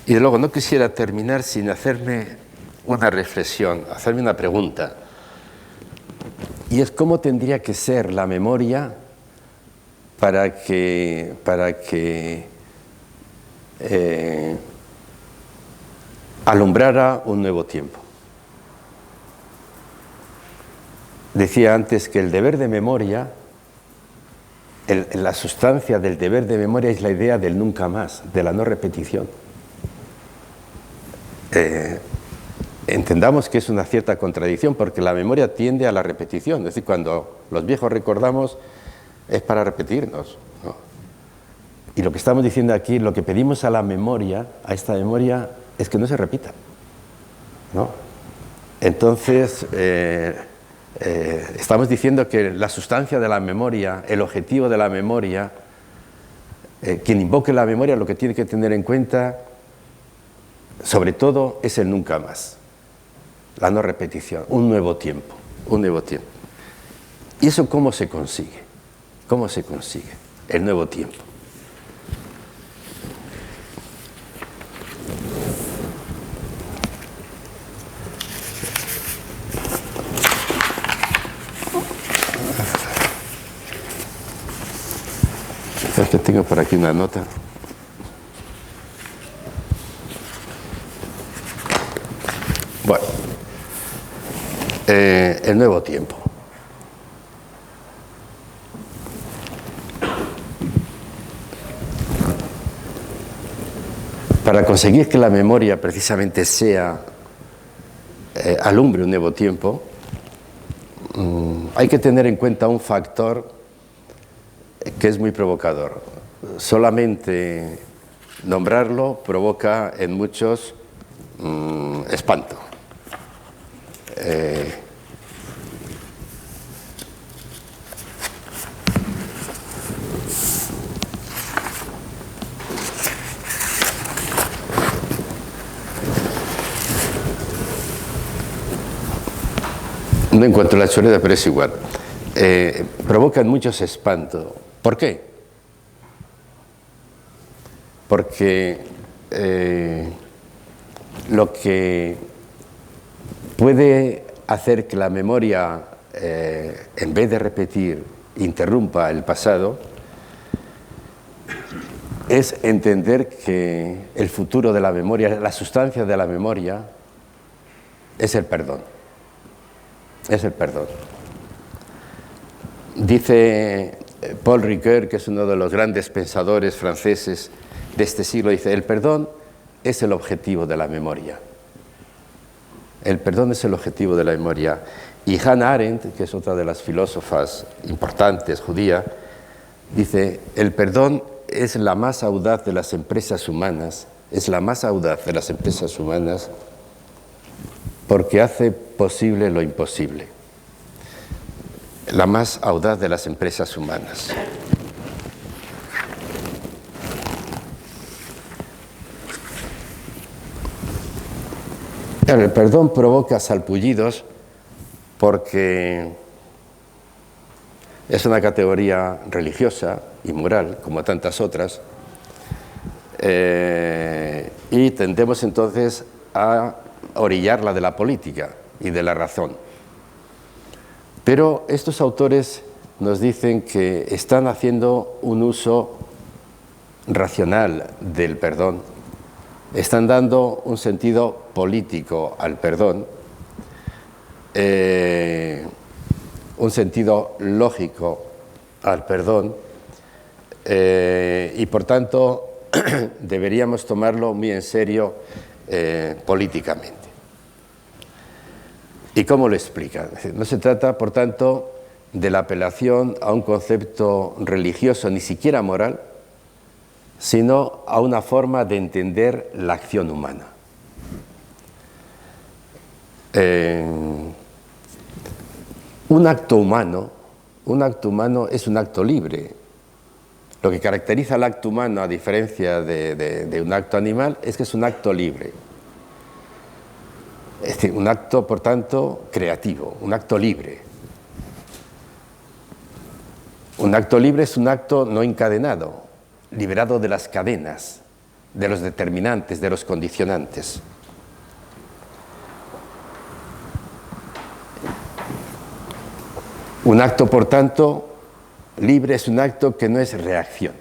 Y luego no quisiera terminar sin hacerme una reflexión, hacerme una pregunta. Y es cómo tendría que ser la memoria para que alumbrara un nuevo tiempo. Decía antes que el deber de memoria la sustancia del deber de memoria es la idea del nunca más, de la no repetición. Entendamos que es una cierta contradicción, porque la memoria tiende a la repetición. Es decir, cuando los viejos recordamos es para repetirnos, ¿no? Y lo que estamos diciendo aquí, lo que pedimos a la memoria, a esta memoria, es que no se repita, ¿no? Entonces, estamos diciendo que la sustancia de la memoria, el objetivo de la memoria, quien invoque la memoria lo que tiene que tener en cuenta, sobre todo, es el nunca más, la no repetición, un nuevo tiempo, un nuevo tiempo. ¿Y eso cómo se consigue? ¿Cómo se consigue el nuevo tiempo? Es que tengo por aquí una nota. Bueno, el nuevo tiempo. Para conseguir que la memoria precisamente alumbre un nuevo tiempo, hay que tener en cuenta un factor que es muy provocador. Solamente nombrarlo provoca en muchos espanto. No encuentro la chorrera, pero es igual. Provocan muchos espantos. ¿Por qué? Porque lo que puede hacer que la memoria, en vez de repetir, interrumpa el pasado, es entender que el futuro de la memoria, la sustancia de la memoria, es el perdón. Es el perdón. Dice Paul Ricoeur, que es uno de los grandes pensadores franceses de este siglo, dice: el perdón es el objetivo de la memoria. El perdón es el objetivo de la memoria. Y Hannah Arendt, que es otra de las filósofas importantes judía, dice: el perdón es la más audaz de las empresas humanas, es la más audaz de las empresas humanas porque hace posible lo imposible. La más audaz de las empresas humanas. El perdón provoca salpullidos porque es una categoría religiosa y moral, como tantas otras, y tendemos entonces a orillarla de la política y de la razón. Pero estos autores nos dicen que están haciendo un uso racional del perdón, están dando un sentido político al perdón, un sentido lógico al perdón, y por tanto deberíamos tomarlo muy en serio políticamente. ¿Y cómo lo explican? No se trata, por tanto, de la apelación a un concepto religioso, ni siquiera moral, sino a una forma de entender la acción humana. Un acto humano es un acto libre. Lo que caracteriza al acto humano, a diferencia de un acto animal, es que es un acto libre. Es decir, un acto, por tanto, creativo, un acto libre. Un acto libre es un acto no encadenado, liberado de las cadenas, de los determinantes, de los condicionantes. Un acto, por tanto, libre es un acto que no es reacción,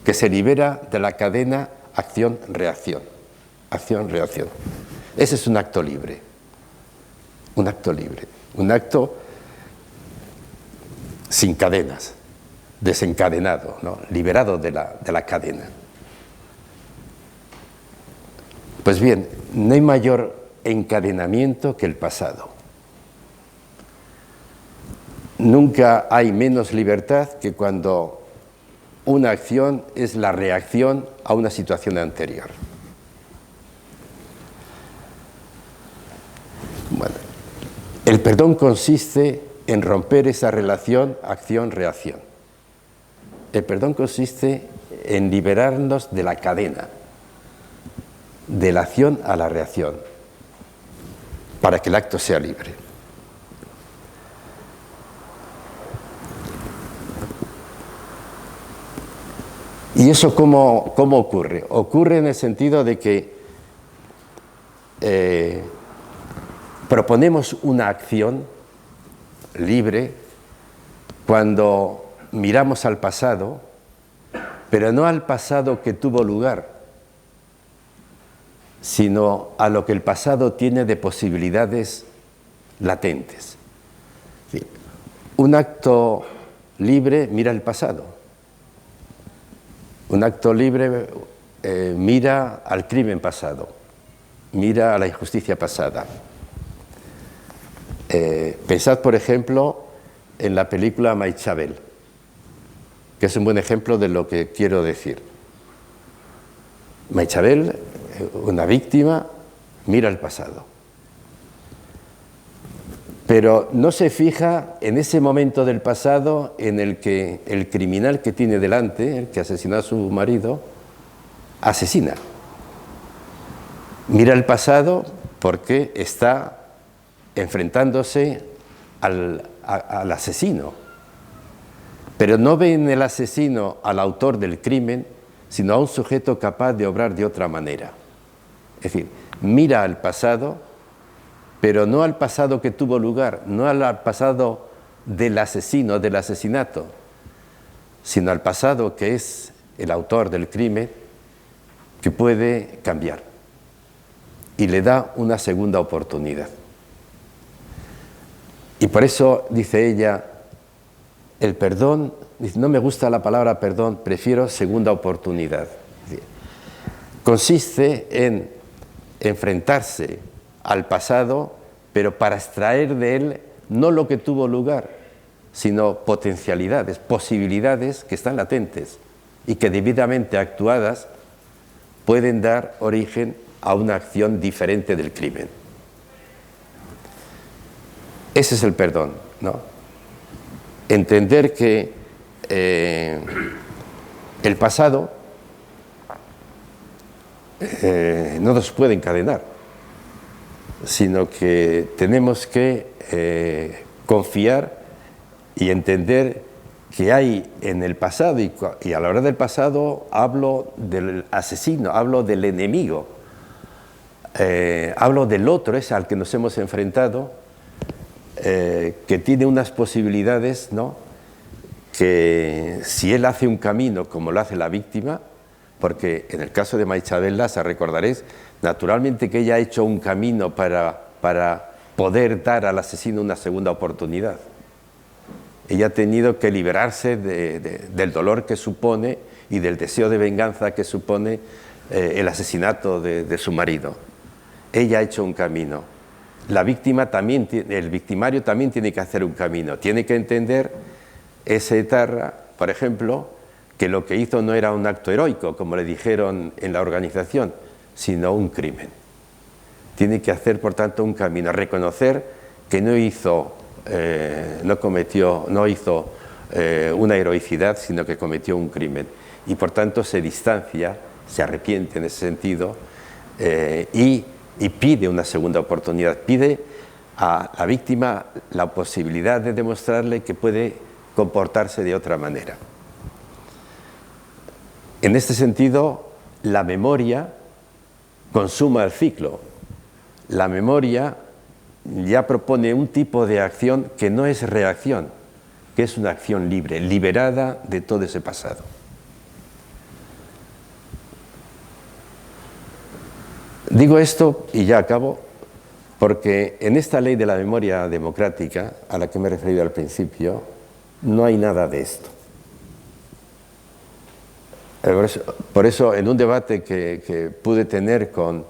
que se libera de la cadena acción-reacción, acción-reacción. Ese es un acto libre, un acto libre, un acto sin cadenas, desencadenado, ¿no? Liberado de la cadena. Pues bien, no hay mayor encadenamiento que el pasado. Nunca hay menos libertad que cuando una acción es la reacción a una situación anterior. Bueno, el perdón consiste en romper esa relación acción-reacción. El perdón consiste en liberarnos de la cadena, de la acción a la reacción, para que el acto sea libre. ¿Y eso cómo ocurre? Ocurre en el sentido de que proponemos una acción libre cuando miramos al pasado, pero no al pasado que tuvo lugar, sino a lo que el pasado tiene de posibilidades latentes. Sí. Un acto libre mira el pasado. Un acto libre mira al crimen pasado, mira a la injusticia pasada. Pensad, por ejemplo, en la película Maichabel, que es un buen ejemplo de lo que quiero decir. Maichabel, una víctima, mira el pasado. Pero no se fija en ese momento del pasado en el que el criminal que tiene delante, el que asesinó a su marido, asesina. Mira el pasado porque está enfrentándose al asesino. Pero no ve en el asesino al autor del crimen, sino a un sujeto capaz de obrar de otra manera. Es decir, mira al pasado, pero no al pasado que tuvo lugar, no al pasado del asesino, del asesinato, sino al pasado que es el autor del crimen, que puede cambiar y le da una segunda oportunidad. Y por eso, dice ella, el perdón, no me gusta la palabra perdón, prefiero segunda oportunidad. Consiste en enfrentarse al pasado, pero para extraer de él no lo que tuvo lugar, sino potencialidades, posibilidades que están latentes y que debidamente actuadas pueden dar origen a una acción diferente del crimen. Ese es el perdón, ¿no? Entender que el pasado no nos puede encadenar, sino que tenemos que confiar y entender que hay en el pasado, y a la hora del pasado hablo del asesino, hablo del enemigo, hablo del otro, ese al que nos hemos enfrentado, que tiene unas posibilidades, ¿no?, que si él hace un camino como lo hace la víctima, porque en el caso de Maichabel Lassa, recordaréis, naturalmente que ella ha hecho un camino para poder dar al asesino una segunda oportunidad. Ella ha tenido que liberarse del dolor que supone y del deseo de venganza que supone el asesinato de su marido. Ella ha hecho un camino. La víctima también, el victimario también tiene que hacer un camino. Tiene que entender ese etarra, por ejemplo, que lo que hizo no era un acto heroico, como le dijeron en la organización, sino un crimen. Tiene que hacer, por tanto, un camino, reconocer que no hizo una heroicidad, sino que cometió un crimen. Y, por tanto, se distancia, se arrepiente en ese sentido y pide una segunda oportunidad. Pide a la víctima la posibilidad de demostrarle que puede comportarse de otra manera. En este sentido, la memoria consuma el ciclo. La memoria ya propone un tipo de acción que no es reacción, que es una acción libre, liberada de todo ese pasado. Digo esto, y ya acabo, porque en esta ley de la memoria democrática, a la que me he referido al principio, no hay nada de esto. Por eso, en un debate que pude tener con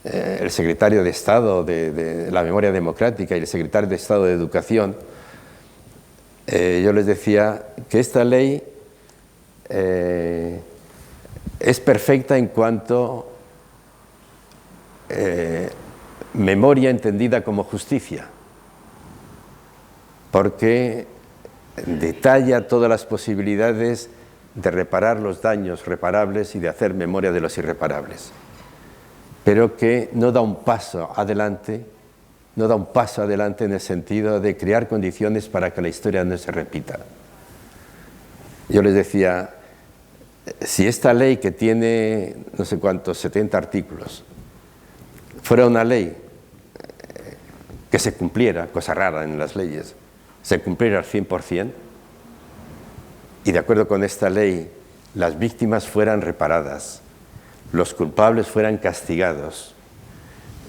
el secretario de Estado de la Memoria Democrática y el secretario de Estado de Educación, yo les decía que esta ley es perfecta en cuanto memoria entendida como justicia, porque detalla todas las posibilidades de reparar los daños reparables y de hacer memoria de los irreparables, pero que no da un paso adelante, en el sentido de crear condiciones para que la historia no se repita. Yo les decía, si esta ley, que tiene no sé cuántos, 70 artículos, fuera una ley que se cumpliera, cosa rara en las leyes, se cumpliera al 100%, y de acuerdo con esta ley las víctimas fueran reparadas, los culpables fueran castigados,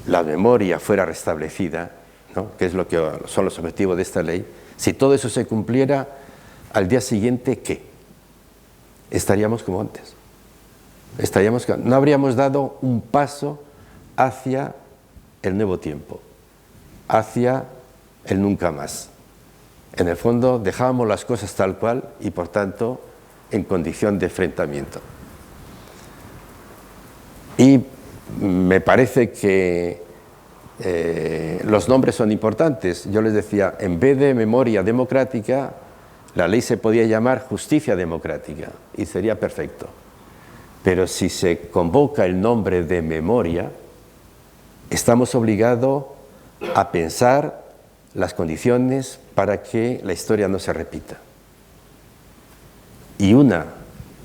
la memoria fuera restablecida, ¿no?, que es lo que son los objetivos de esta ley, si todo eso se cumpliera, al día siguiente, ¿qué? Estaríamos como antes. No habríamos dado un paso hacia el nuevo tiempo, hacia el nunca más. En el fondo dejábamos las cosas tal cual y por tanto en condición de enfrentamiento. Y me parece que los nombres son importantes. Yo les decía, en vez de memoria democrática, la ley se podía llamar justicia democrática y sería perfecto. Pero si se convoca el nombre de memoria, estamos obligados a pensar las condiciones para que la historia no se repita. Y una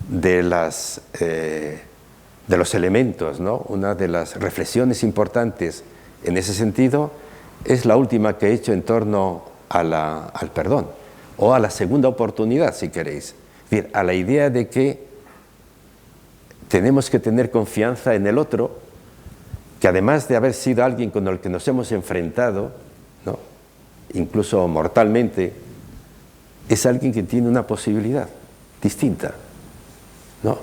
de los elementos, ¿no?, una de las reflexiones importantes en ese sentido es la última que he hecho en torno al perdón, o a la segunda oportunidad, si queréis. Es decir, a la idea de que tenemos que tener confianza en el otro, que además de haber sido alguien con el que nos hemos enfrentado, ¿no?, incluso mortalmente, es alguien que tiene una posibilidad distinta, ¿no?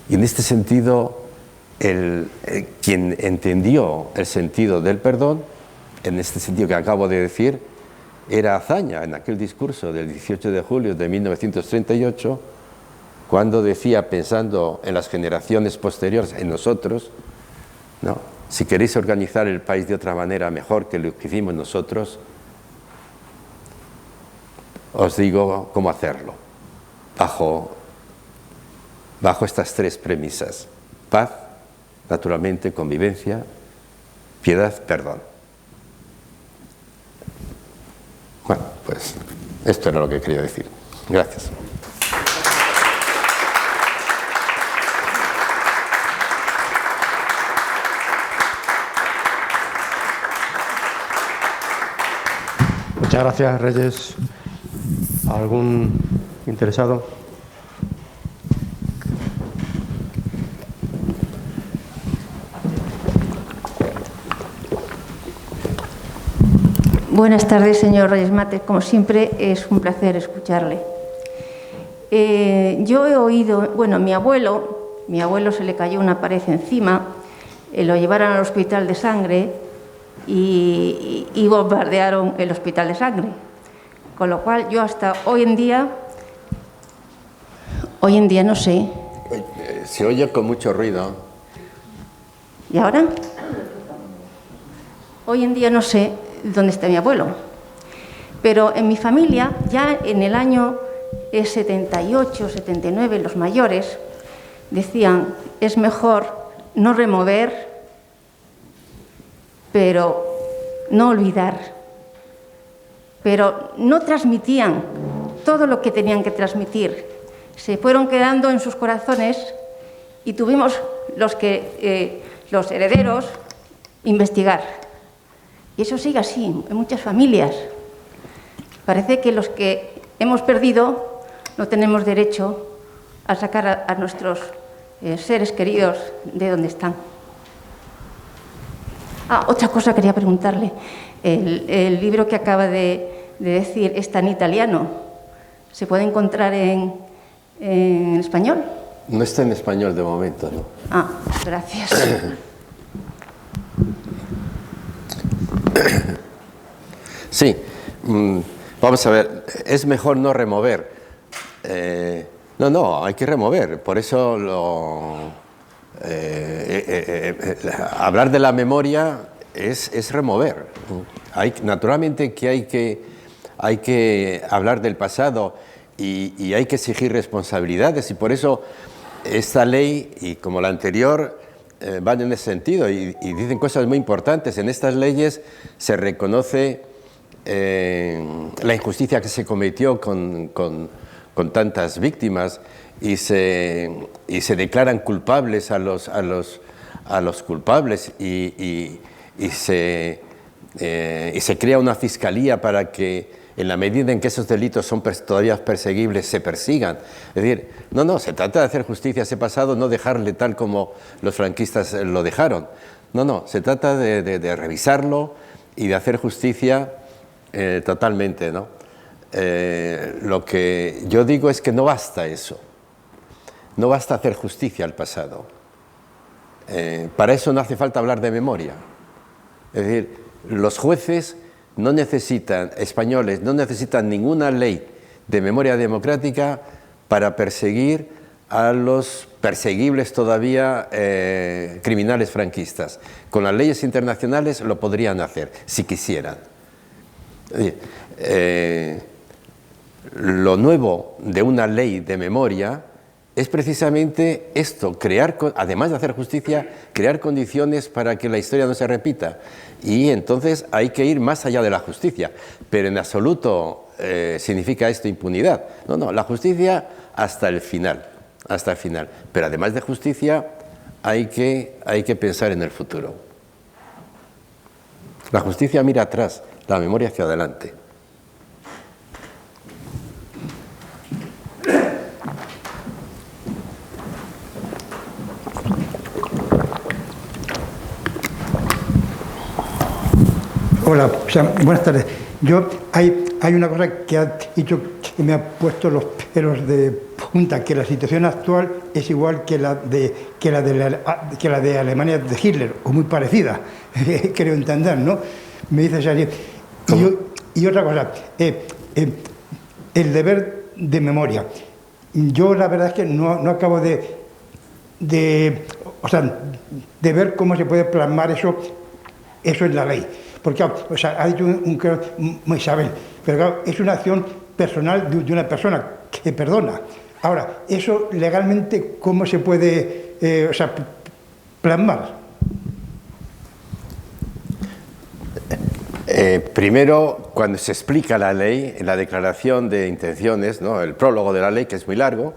Y en este sentido, quien entendió el sentido del perdón, en este sentido que acabo de decir, era Azaña, en aquel discurso del 18 de julio de 1938, cuando decía, pensando en las generaciones posteriores, en nosotros, ¿no?, si queréis organizar el país de otra manera mejor que lo que hicimos nosotros, os digo cómo hacerlo, bajo estas tres premisas: paz, naturalmente, convivencia, piedad, perdón. Bueno, pues esto era lo que quería decir. Gracias. Muchas gracias, Reyes. ¿Algún interesado? Buenas tardes, señor Reyes Mate. Como siempre, es un placer escucharle. Yo he oído, bueno, mi abuelo se le cayó una pared encima, lo llevaron al hospital de sangre y bombardearon el hospital de sangre. Con lo cual, yo hasta hoy en día no sé. Se oye con mucho ruido. ¿Y ahora? Hoy en día no sé dónde está mi abuelo. Pero en mi familia, ya en el año 78, 79, los mayores decían, es mejor no remover, pero no olvidar. Pero no transmitían todo lo que tenían que transmitir. Se fueron quedando en sus corazones y tuvimos los herederos investigar. Y eso sigue así en muchas familias. Parece que los que hemos perdido no tenemos derecho a sacar a nuestros seres queridos de donde están. Otra cosa quería preguntarle. El libro que acaba de decir está en italiano. ¿Se puede encontrar en español? No está en español de momento, ¿no? Ah, gracias. Sí, vamos a ver, es mejor no remover. No, hay que remover, por eso hablar de la memoria es remover. Naturalmente que hay que hablar del pasado y hay que exigir responsabilidades, y por eso esta ley, y como la anterior, van en ese sentido y dicen cosas muy importantes. En estas leyes se reconoce la injusticia que se cometió con tantas víctimas y se declaran culpables a los culpables y se crea una fiscalía para que, en la medida en que esos delitos son todavía perseguibles, se persigan. Es decir, no, se trata de hacer justicia a ese pasado, no dejarle tal como los franquistas lo dejaron. No, se trata de revisarlo y de hacer justicia totalmente, ¿no? Lo que yo digo es que no basta eso, no basta hacer justicia al pasado. Para eso no hace falta hablar de memoria. Es decir, los jueces españoles no necesitan ninguna ley de memoria democrática para perseguir a los perseguibles todavía criminales franquistas. Con las leyes internacionales lo podrían hacer, si quisieran. Lo nuevo de una ley de memoria es precisamente esto, además de hacer justicia, crear condiciones para que la historia no se repita. Y entonces hay que ir más allá de la justicia, pero en absoluto significa esto impunidad. No, la justicia hasta el final. Pero además de justicia hay que pensar en el futuro. La justicia mira atrás, la memoria hacia adelante. Hola, buenas tardes. Hay una cosa que ha dicho que me ha puesto los pelos de punta, que la situación actual es igual que la de Alemania de Hitler, o muy parecida, creo entender, ¿no? Me dices así. Y otra cosa, el deber de memoria. Yo la verdad es que no acabo de ver cómo se puede plasmar eso en la ley. Porque, ha dicho Isabel, pero claro, es una acción personal de una persona que perdona. Ahora, eso legalmente, ¿cómo se puede plasmar? Primero, cuando se explica la ley, en la declaración de intenciones, ¿no?, el prólogo de la ley, que es muy largo,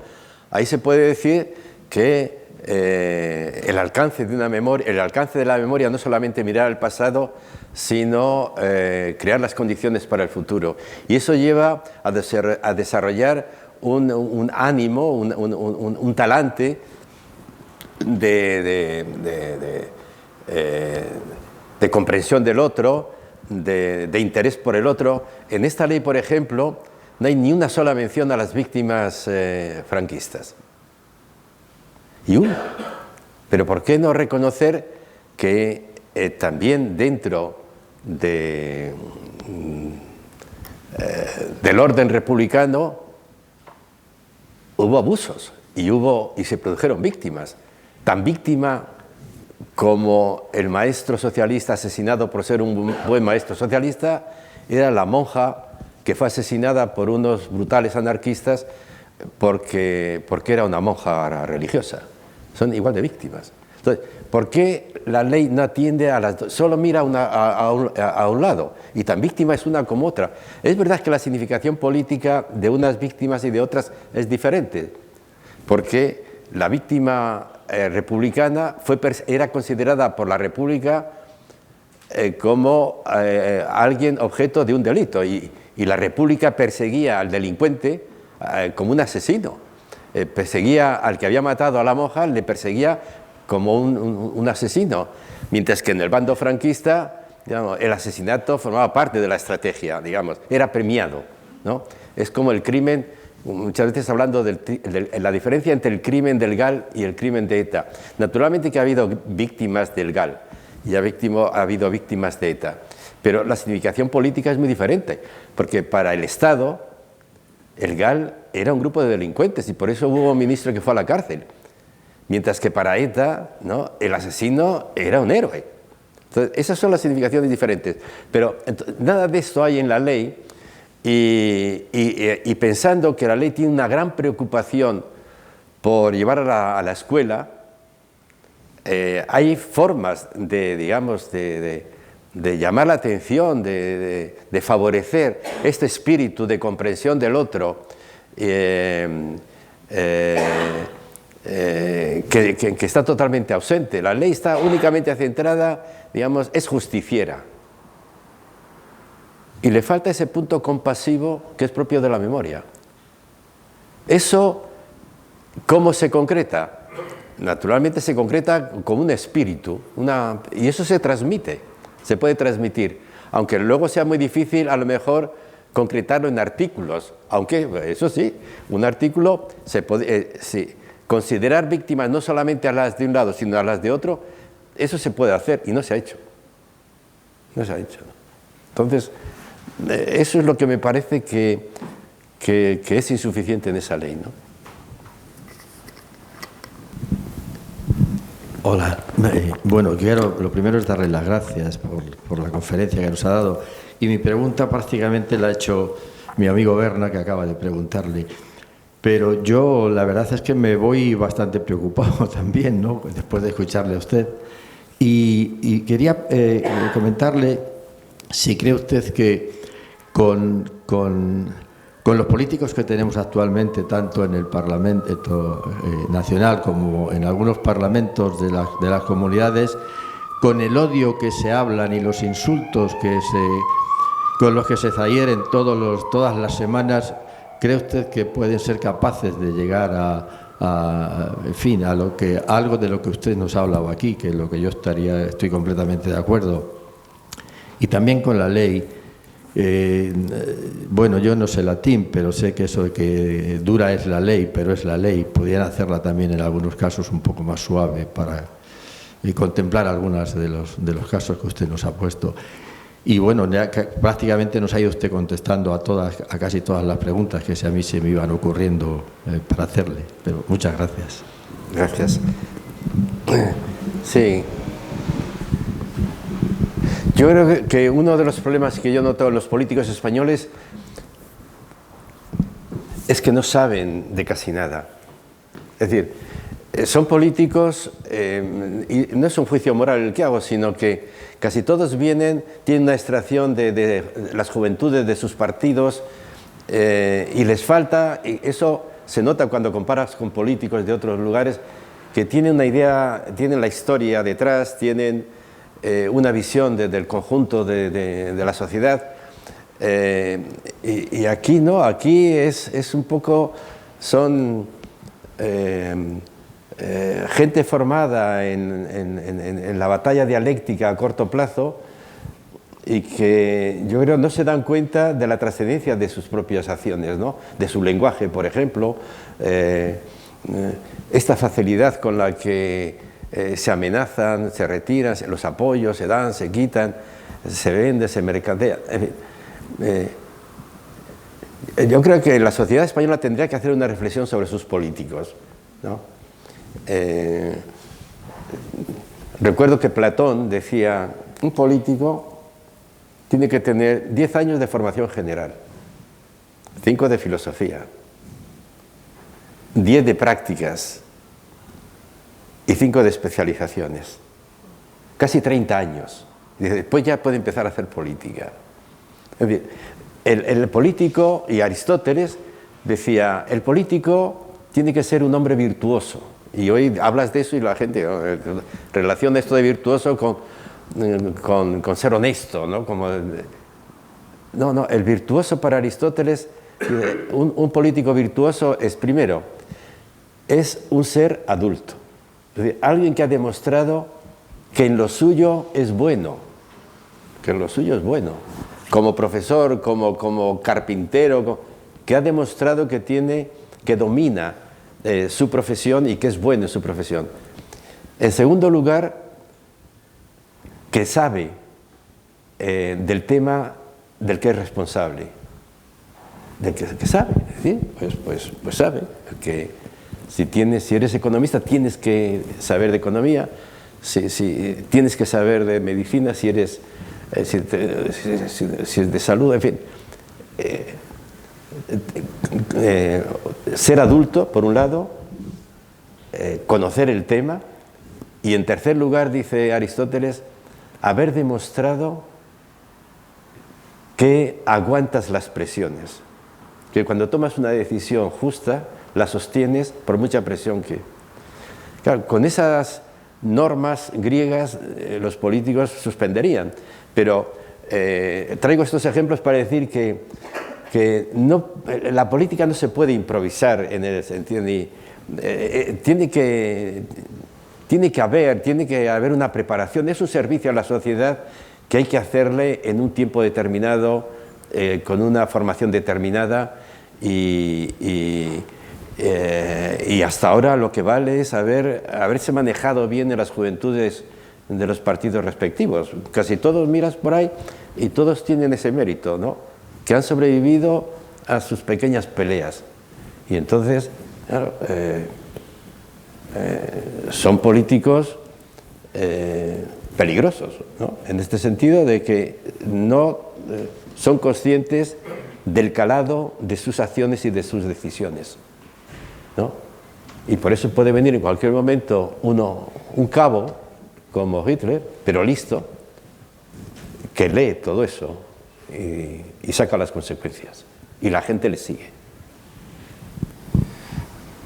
ahí se puede decir que el alcance de la memoria no solamente mirar al pasado, sino crear las condiciones para el futuro. Y eso lleva a desarrollar un ánimo, un talante de comprensión del otro, de interés por el otro. En esta ley, por ejemplo, no hay ni una sola mención a las víctimas franquistas. Pero ¿por qué no reconocer que también dentro del orden republicano hubo abusos y se produjeron víctimas? Tan víctima como el maestro socialista asesinado por ser un buen maestro socialista era la monja que fue asesinada por unos brutales anarquistas porque era una monja religiosa. Son igual de víctimas. Entonces, ¿por qué la ley no atiende a las dos? Solo mira a un lado, y tan víctima es una como otra. Es verdad que la significación política de unas víctimas y de otras es diferente, porque la víctima republicana era considerada por la República como alguien objeto de un delito, y la República perseguía al delincuente como un asesino. Perseguía al que había matado a la monja, le perseguía como un asesino, mientras que en el bando franquista, digamos, el asesinato formaba parte de la estrategia, digamos, era premiado, ¿no? Es como el crimen muchas veces hablando de la diferencia entre el crimen del GAL y el crimen de ETA. Naturalmente que ha habido víctimas del GAL y ha habido víctimas de ETA, pero la significación política es muy diferente, porque para el Estado el GAL era un grupo de delincuentes y por eso hubo un ministro que fue a la cárcel, mientras que para ETA, ¿no?, el asesino era un héroe. Entonces, esas son las significaciones diferentes, pero nada de esto hay en la ley. Y pensando que la ley tiene una gran preocupación por llevar a la escuela, hay formas de llamar la atención, de favorecer este espíritu de comprensión del otro, que está totalmente ausente. La ley está únicamente centrada, digamos, es justiciera. Y le falta ese punto compasivo que es propio de la memoria. ¿Eso cómo se concreta? Naturalmente se concreta con un espíritu, y eso se transmite, se puede transmitir, aunque luego sea muy difícil a lo mejor concretarlo en artículos, aunque eso sí, un artículo se puede, sí, considerar víctimas no solamente a las de un lado, sino a las de otro, eso se puede hacer y no se ha hecho. No se ha hecho. Entonces, eso es lo que me parece que es insuficiente en esa ley, ¿no? Hola. Bueno, lo primero es darle las gracias por la conferencia que nos ha dado. Y mi pregunta prácticamente la ha hecho mi amigo Berna, que acaba de preguntarle. Pero yo la verdad es que me voy bastante preocupado también, ¿no?, después de escucharle a usted. Y quería comentarle si cree usted que con los políticos que tenemos actualmente, tanto en el Parlamento nacional como en algunos parlamentos de las comunidades, con el odio que se hablan y los insultos con los que se zahieren todas las semanas, ¿cree usted que pueden ser capaces de llegar en fin, a algo de lo que usted nos ha hablado aquí, que es lo que yo estoy completamente de acuerdo? Y también con la ley. Bueno, yo no sé latín, pero sé que eso de que dura es la ley, pero es la ley. Podrían hacerla también en algunos casos un poco más suave para contemplar algunos de los casos que usted nos ha puesto. Y bueno, ya prácticamente nos ha ido usted contestando a casi todas las preguntas que a mí se me iban ocurriendo para hacerle. Pero muchas gracias. Gracias. Sí. Yo creo que uno de los problemas que yo noto en los políticos españoles es que no saben de casi nada. Es decir, son políticos, y no es un juicio moral el que hago, sino que casi todos tienen una extracción de las juventudes de sus partidos, y les falta, y eso se nota cuando comparas con políticos de otros lugares, que tienen una idea, tienen la historia detrás, tienen una visión del conjunto de la sociedad, y aquí no, aquí es un poco, son gente formada en la batalla dialéctica a corto plazo y que yo creo no se dan cuenta de la trascendencia de sus propias acciones, ¿no?, de su lenguaje, por ejemplo, esta facilidad con la que se amenazan, se retiran, los apoyos se dan, se quitan, se vende, se mercadea. Yo creo que la sociedad española tendría que hacer una reflexión sobre sus políticos, ¿no? Recuerdo que Platón decía, un político tiene que tener 10 años de formación general, 5 de filosofía, 10 de prácticas y 5 de especializaciones. Casi 30 años. Y después ya puede empezar a hacer política. Es decir, el político, y Aristóteles decía, el político tiene que ser un hombre virtuoso. Y hoy hablas de eso y la gente relaciona esto de virtuoso con ser honesto, ¿no? No, el virtuoso para Aristóteles, un político virtuoso es, primero, es un ser adulto. Es decir, alguien que ha demostrado que en lo suyo es bueno, como profesor, como carpintero, que ha demostrado que domina su profesión y que es bueno en su profesión. En segundo lugar, que sabe del tema del que es responsable, del que sabe, ¿sí? Pues sabe que si eres economista tienes que saber de economía, si tienes que saber de medicina, si eres de salud, en fin. Ser adulto, por un lado, conocer el tema, y en tercer lugar, dice Aristóteles, haber demostrado que aguantas las presiones, que cuando tomas una decisión justa, la sostienes por mucha presión que... Claro, con esas normas griegas los políticos suspenderían, pero traigo estos ejemplos para decir que la política no se puede improvisar en el sentido tiene que haber una preparación, es un servicio a la sociedad que hay que hacerle en un tiempo determinado, con una formación determinada, y hasta ahora lo que vale es haberse manejado bien en las juventudes de los partidos respectivos. Casi todos miras por ahí y todos tienen ese mérito, ¿no?, que han sobrevivido a sus pequeñas peleas. Y entonces, claro, son políticos peligrosos, ¿no?, en este sentido de que no son conscientes del calado de sus acciones y de sus decisiones, ¿no? Y por eso puede venir en cualquier momento un cabo como Hitler, pero listo, que lee todo eso y saca las consecuencias, y la gente le sigue.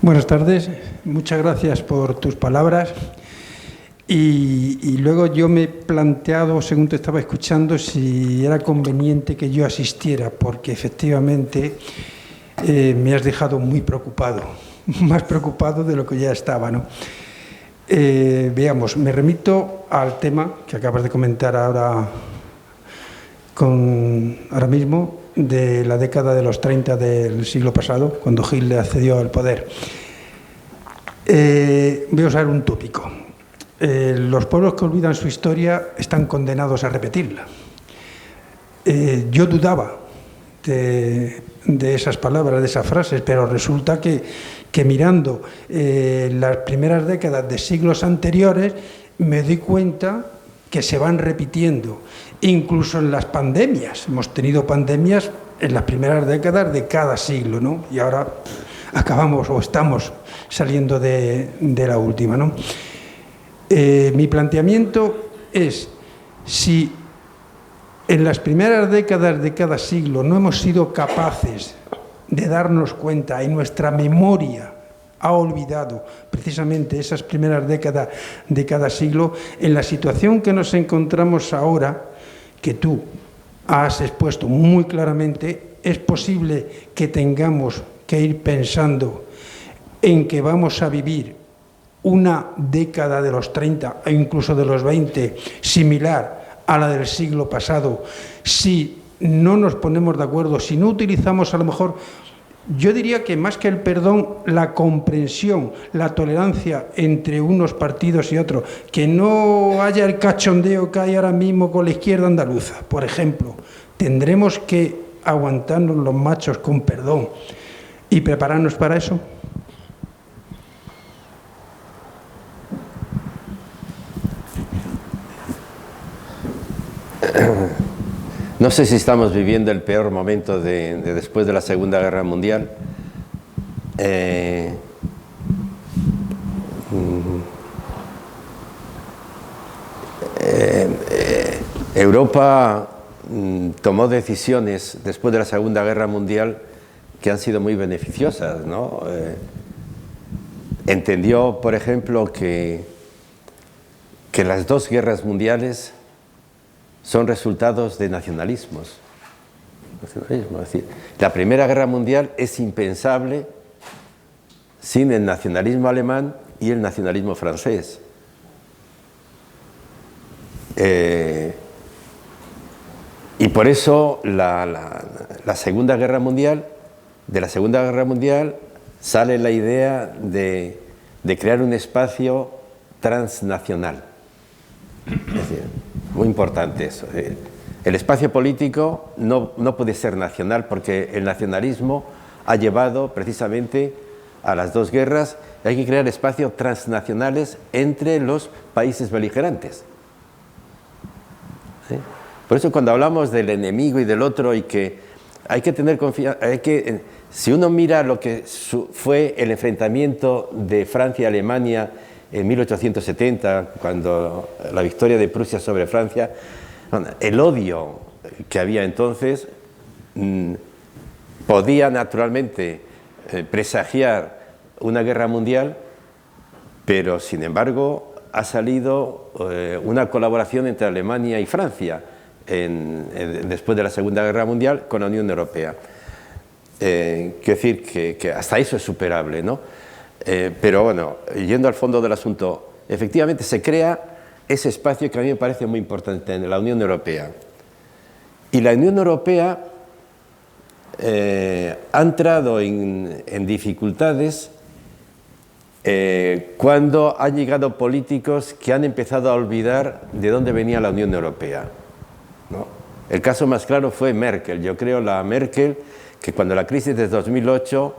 Buenas tardes, muchas gracias por tus palabras. Y luego yo me he planteado, según te estaba escuchando, si era conveniente que yo asistiera, porque efectivamente me has dejado muy preocupado, más preocupado de lo que ya estaba, ¿no? Veamos, me remito al tema que acabas de comentar ahora mismo, de la década de los 30 del siglo pasado, cuando Hitler accedió al poder. Voy a usar un tópico. Los pueblos que olvidan su historia están condenados a repetirla. Yo dudaba de esas palabras, de esas frases, pero resulta que mirando las primeras décadas de siglos anteriores me doy cuenta que se van repitiendo, incluso en las pandemias. Hemos tenido pandemias en las primeras décadas de cada siglo, ¿no? Y ahora acabamos o estamos saliendo de la última, ¿no? Mi planteamiento es, si en las primeras décadas de cada siglo no hemos sido capaces de darnos cuenta, y nuestra memoria ha olvidado precisamente esas primeras décadas de cada siglo, en la situación que nos encontramos ahora, que tú has expuesto muy claramente, es posible que tengamos que ir pensando en que vamos a vivir una década de los 30 e incluso de los 20 similar a la del siglo pasado, si no nos ponemos de acuerdo, si no utilizamos a lo mejor, yo diría que más que el perdón, la comprensión, la tolerancia entre unos partidos y otros, que no haya el cachondeo que hay ahora mismo con la izquierda andaluza, por ejemplo. Tendremos que aguantarnos los machos con perdón y prepararnos para eso. No sé si estamos viviendo el peor momento de después de la Segunda Guerra Mundial. Europa tomó decisiones después de la Segunda Guerra Mundial que han sido muy beneficiosas, ¿no? Entendió, por ejemplo, que las dos guerras mundiales son resultados de nacionalismos. Es decir, la Primera Guerra Mundial es impensable sin el nacionalismo alemán y el nacionalismo francés. Y por eso la Segunda Guerra Mundial de la Segunda Guerra Mundial sale la idea de crear un espacio transnacional. Es decir, muy importante eso. El espacio político no puede ser nacional porque el nacionalismo ha llevado precisamente a las dos guerras. Hay que crear espacios transnacionales entre los países beligerantes. ¿Sí? Por eso cuando hablamos del enemigo y del otro y que hay que tener confianza, si uno mira lo que fue el enfrentamiento de Francia y Alemania en 1870, cuando la victoria de Prusia sobre Francia, el odio que había entonces podía naturalmente presagiar una guerra mundial, pero sin embargo ha salido una colaboración entre Alemania y Francia después de la Segunda Guerra Mundial con la Unión Europea. Quiero decir que hasta eso es superable, ¿no? Pero bueno, yendo al fondo del asunto, efectivamente se crea ese espacio que a mí me parece muy importante en la Unión Europea. Y la Unión Europea ha entrado en dificultades cuando han llegado políticos que han empezado a olvidar de dónde venía la Unión Europea, ¿no? El caso más claro fue Merkel. Yo creo la Merkel que cuando la crisis de 2008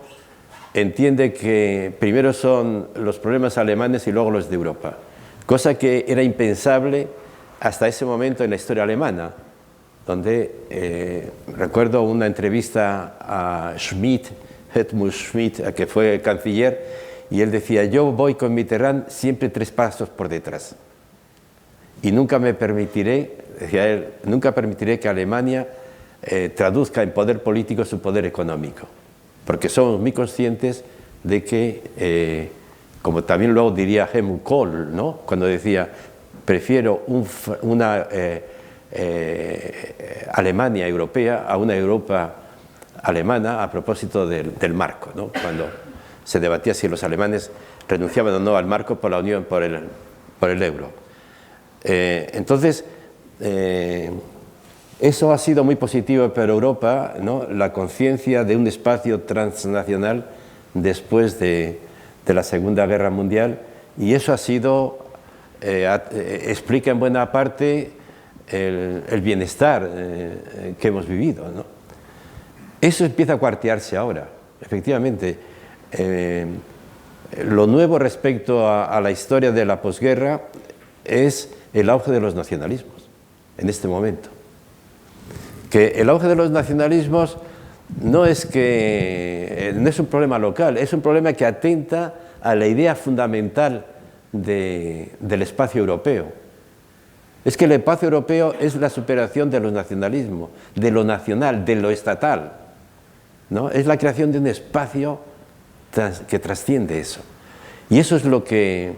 entiende que primero son los problemas alemanes y luego los de Europa, cosa que era impensable hasta ese momento en la historia alemana, donde recuerdo una entrevista a Schmidt, Helmut Schmidt, que fue canciller, y él decía: yo voy con Mitterrand siempre 3 pasos por detrás y nunca me permitiré, decía él, nunca permitiré que Alemania traduzca en poder político su poder económico, porque somos muy conscientes de que, como también luego diría Helmut Kohl, ¿no?, cuando decía: prefiero una Alemania europea a una Europa alemana, a propósito del marco, ¿no?, cuando se debatía si los alemanes renunciaban o no al marco por la Unión, por el euro. Entonces, eso ha sido muy positivo para Europa, ¿no?, la conciencia de un espacio transnacional después de la Segunda Guerra Mundial, y eso ha sido, explica en buena parte el bienestar que hemos vivido, ¿no? Eso empieza a cuartearse ahora, efectivamente. Lo nuevo respecto a la historia de la posguerra es el auge de los nacionalismos en este momento. Que el auge de los nacionalismos no es un problema local, es un problema que atenta a la idea fundamental del espacio europeo. Es que el espacio europeo es la superación de los nacionalismos, de lo nacional, de lo estatal, ¿no? Es la creación de un espacio que trasciende eso. Y eso es lo que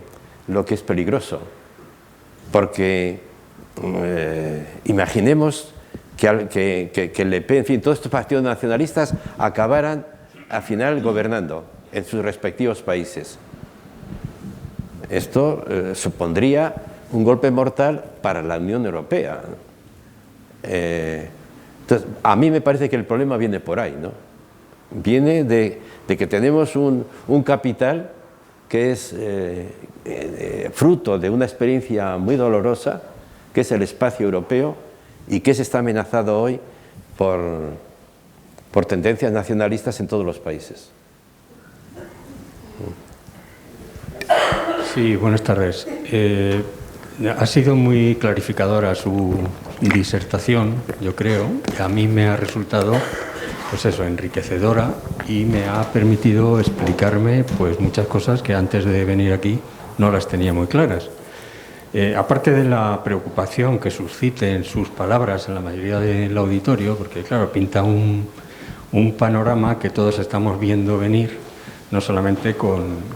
es peligroso, porque imaginemos que Le Pen, en fin, todos estos partidos nacionalistas acabaran al final gobernando en sus respectivos países. Esto supondría un golpe mortal para la Unión Europea. Entonces, a mí me parece que el problema viene por ahí, ¿no? Viene de que tenemos un capital que es fruto de una experiencia muy dolorosa, que es el espacio europeo, y que se está amenazado hoy por tendencias nacionalistas en todos los países. Sí, buenas tardes. Ha sido muy clarificadora su disertación, yo creo. A mí me ha resultado, pues eso, enriquecedora, y me ha permitido explicarme pues muchas cosas que antes de venir aquí no las tenía muy claras. Aparte de la preocupación que susciten sus palabras en la mayoría del auditorio, porque claro, pinta un panorama que todos estamos viendo venir, no solamente con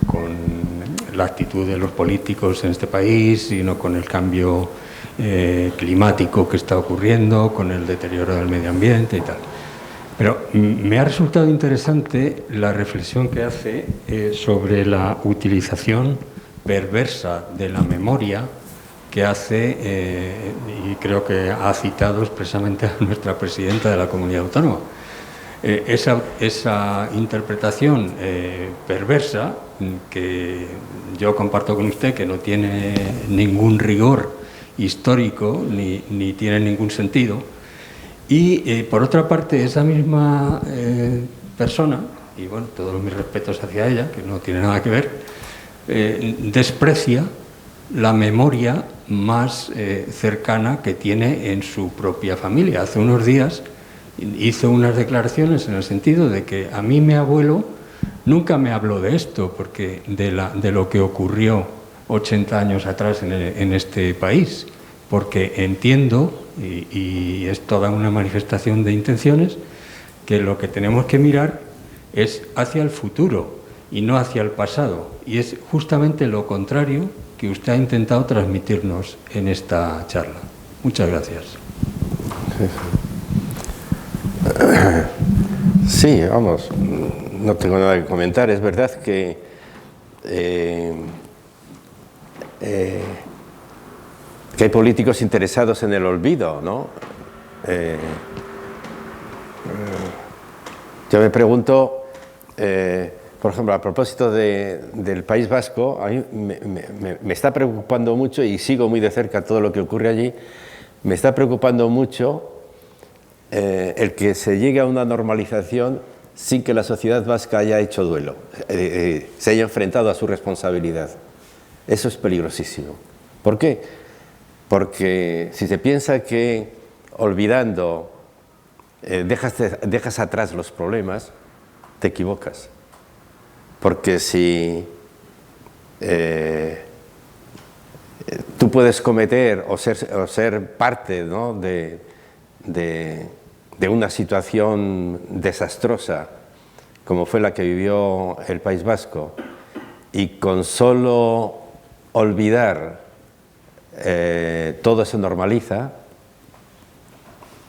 la actitud de los políticos en este país, sino con el cambio climático que está ocurriendo, con el deterioro del medio ambiente y tal. Pero me ha resultado interesante la reflexión que hace sobre la utilización perversa de la memoria que hace, y creo que ha citado expresamente a nuestra presidenta de la Comunidad Autónoma, esa interpretación perversa, que yo comparto con usted, que no tiene ningún rigor histórico ni tiene ningún sentido. Y por otra parte, esa misma persona, y bueno, todos mis respetos hacia ella, que no tiene nada que ver, desprecia la memoria más cercana que tiene en su propia familia. Hace unos días hizo unas declaraciones en el sentido de que a mí mi abuelo nunca me habló de esto, porque de lo que ocurrió 80 años atrás en este país, porque entiendo, y es toda una manifestación de intenciones, que lo que tenemos que mirar es hacia el futuro y no hacia el pasado, y es justamente lo contrario que usted ha intentado transmitirnos en esta charla. Muchas gracias. Sí, vamos, no tengo nada que comentar. Es verdad que hay políticos interesados en el olvido, ¿no? Yo me pregunto, por ejemplo, a propósito del País Vasco, a mí me está preocupando mucho, y sigo muy de cerca todo lo que ocurre allí, me está preocupando mucho el que se llegue a una normalización sin que la sociedad vasca haya hecho duelo, se haya enfrentado a su responsabilidad. Eso es peligrosísimo. ¿Por qué? Porque si se piensa que olvidando dejas atrás los problemas, te equivocas. Porque si tú puedes cometer o ser parte, ¿no?, de una situación desastrosa como fue la que vivió el País Vasco, y con solo olvidar todo se normaliza,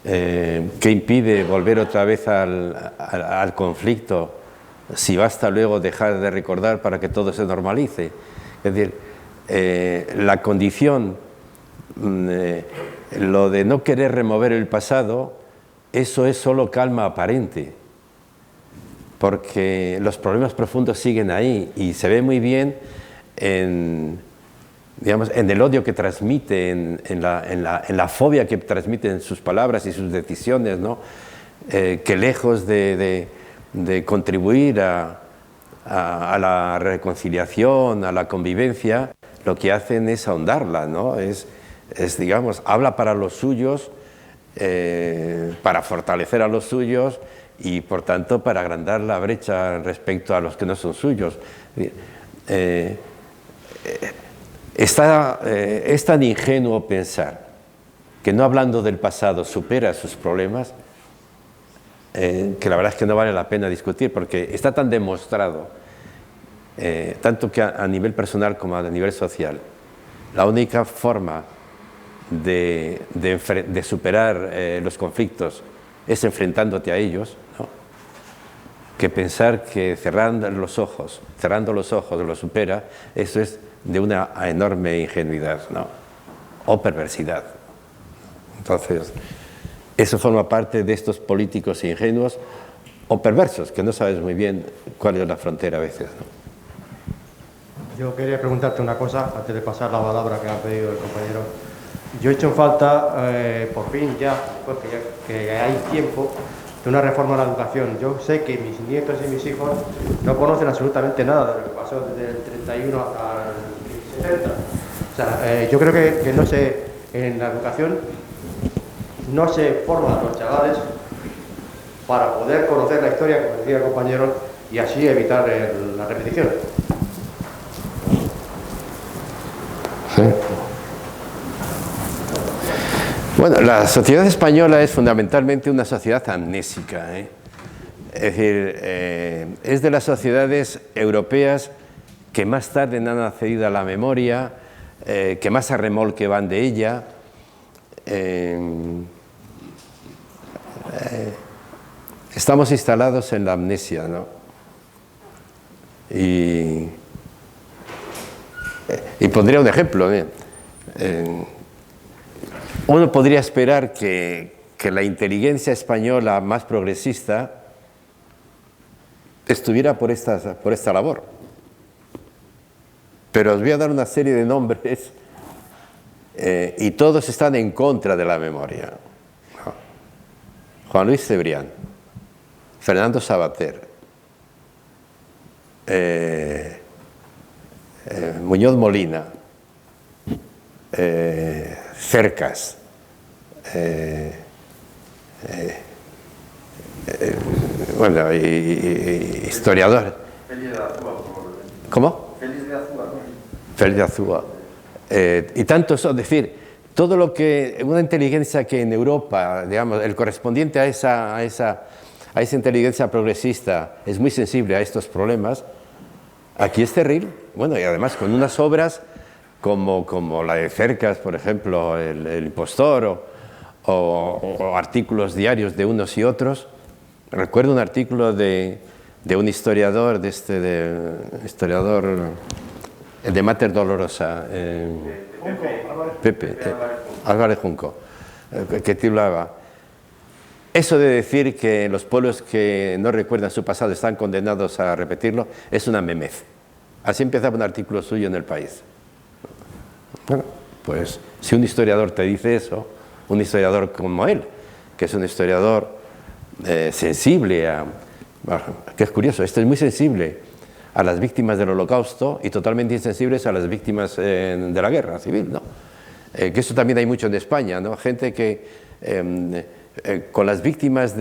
¿qué impide volver otra vez al conflicto, si basta luego dejar de recordar para que todo se normalice? Es decir, la condición, lo de no querer remover el pasado, eso es solo calma aparente, porque los problemas profundos siguen ahí, y se ve muy bien en el odio que transmite, en la fobia que transmite en sus palabras y sus decisiones, ¿no? Que lejos de contribuir a la reconciliación, a la convivencia, lo que hacen es ahondarla, ¿no? Digamos, habla para los suyos, para fortalecer a los suyos, y por tanto para agrandar la brecha respecto a los que no son suyos. Es tan ingenuo pensar que no hablando del pasado supera sus problemas, que la verdad es que no vale la pena discutir, porque está tan demostrado, tanto que a nivel personal como a nivel social, la única forma de superar los conflictos es enfrentándote a ellos, ¿no? Que pensar que cerrando los ojos lo supera, eso es de una enorme ingenuidad, ¿no? O perversidad. Entonces, eso forma parte de estos políticos ingenuos o perversos, que no sabes muy bien cuál es la frontera a veces, ¿no? Yo quería preguntarte una cosa antes de pasar la palabra que ha pedido el compañero. Yo he hecho en falta, por fin ya, porque que hay tiempo, de una reforma de la educación. Yo sé que mis nietos y mis hijos no conocen absolutamente nada de lo que pasó desde el 31 hasta el 70. O sea, yo creo que no se, en la educación no se forman a los chavales para poder conocer la historia, como decía el compañero, y así evitar la repetición. Sí. Bueno, la sociedad española es fundamentalmente una sociedad amnésica, ¿eh? Es decir, es de las sociedades europeas que más tarde han accedido a la memoria, que más a remolque van de ella. Estamos instalados en la amnesia, ¿no? Y pondría un ejemplo, ¿eh? Uno podría esperar que la inteligencia española más progresista estuviera por esta labor. Pero os voy a dar una serie de nombres y todos están en contra de la memoria. Juan Luis Cebrián, Fernando Savater, Muñoz Molina, Cercas, bueno, historiador. ¿Cómo? Félix de Azúa. Y tantos, es decir, todo lo que, una inteligencia que en Europa, digamos, el correspondiente a esa inteligencia progresista es muy sensible a estos problemas, aquí es terrible. Bueno, y además con unas obras como la de Cercas, por ejemplo, El impostor, o artículos diarios de unos y otros. Recuerdo un artículo de un historiador, de Mater Dolorosa, Pepe Álvarez Junco, que titulaba: eso de decir que los pueblos que no recuerdan su pasado están condenados a repetirlo es una memez. Así empezaba un artículo suyo en El País. Bueno, pues si un historiador te dice eso, un historiador como él, que es un historiador sensible que es curioso, este es muy sensible a las víctimas del Holocausto y totalmente insensibles a las víctimas de la guerra civil, ¿no? Que eso también hay mucho en España, ¿no? Gente que con las víctimas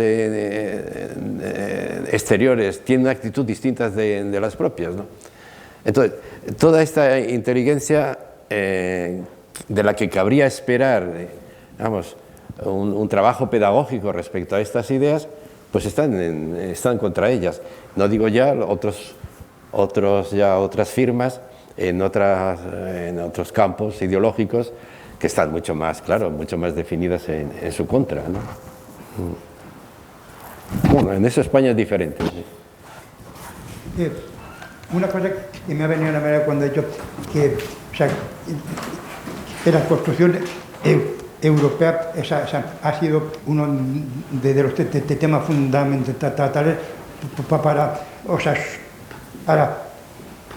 exteriores tiene una actitud distinta de las propias, ¿no? Entonces, toda esta inteligencia de la que cabría esperar, digamos, un trabajo pedagógico respecto a estas ideas, pues están contra ellas. No digo ya otras firmas en otros campos ideológicos que están mucho más, claro, mucho más definidas en su contra, ¿no? Bueno, en eso España es diferente. ¿Sí? Una cosa que me ha venido a la mente cuando he dicho que, o sea, que la construcción europea ha sido uno de los temas fundamentales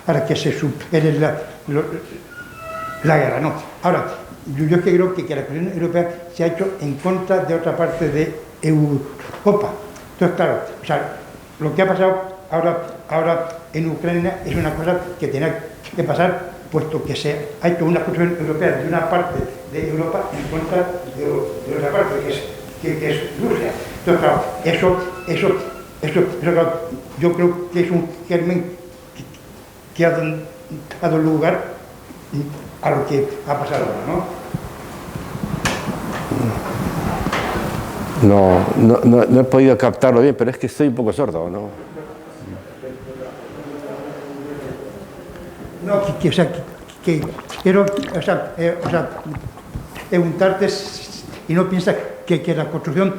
para que se supere la guerra, ¿no? Ahora, yo es que creo que la construcción europea se ha hecho en contra de otra parte de Europa. Entonces, claro, o sea, lo que ha pasado ahora en Ucrania es una cosa que tenía que pasar, puesto que se ha hecho una construcción europea de una parte de Europa en contra de otra parte, que es Rusia. Entonces, claro, eso claro, yo creo que es un germen que ha dado lugar a lo que ha pasado ahora, ¿no? No he podido captarlo bien, pero es que estoy un poco sordo, ¿no? No, que quiero, preguntarte y no piensas que la construcción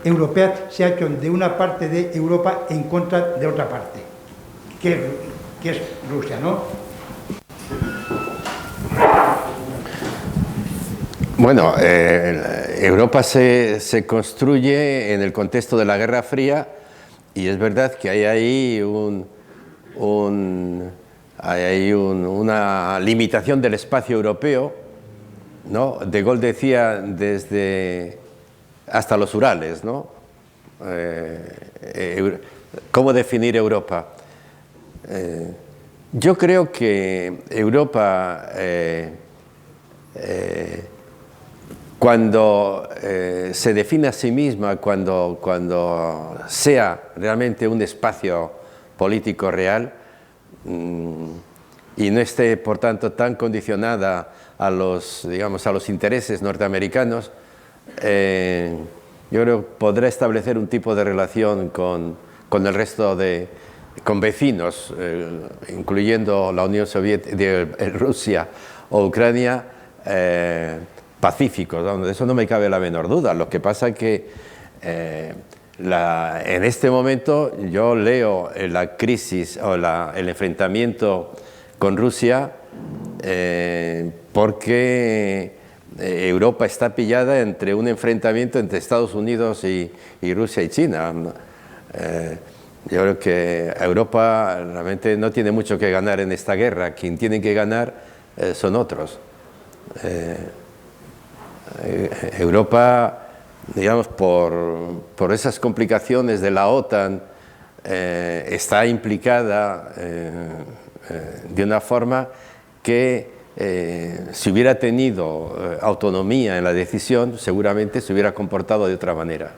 europea se ha hecho de una parte de Europa en contra de otra parte, que es Rusia, ¿no? Bueno, Europa se construye en el contexto de la Guerra Fría y es verdad que hay ahí una limitación del espacio europeo, ¿no? De Gaulle decía desde hasta los Urales, ¿no? ¿Cómo definir Europa? Yo creo que Europa, cuando se define a sí misma, cuando sea realmente un espacio político real, y no esté, por tanto, tan condicionada a los intereses norteamericanos, yo creo que podrá establecer un tipo de relación con el resto con vecinos, incluyendo la Unión Soviética, Rusia o Ucrania, pacíficos, ¿no? De eso no me cabe la menor duda. Lo que pasa es que en este momento yo leo la crisis o el enfrentamiento con Rusia porque Europa está pillada entre un enfrentamiento entre Estados Unidos y Rusia y China. Yo creo que Europa realmente no tiene mucho que ganar en esta guerra. Quien tiene que ganar son otros. Europa, digamos, por esas complicaciones de la OTAN, está implicada de una forma que si hubiera tenido autonomía en la decisión, seguramente se hubiera comportado de otra manera.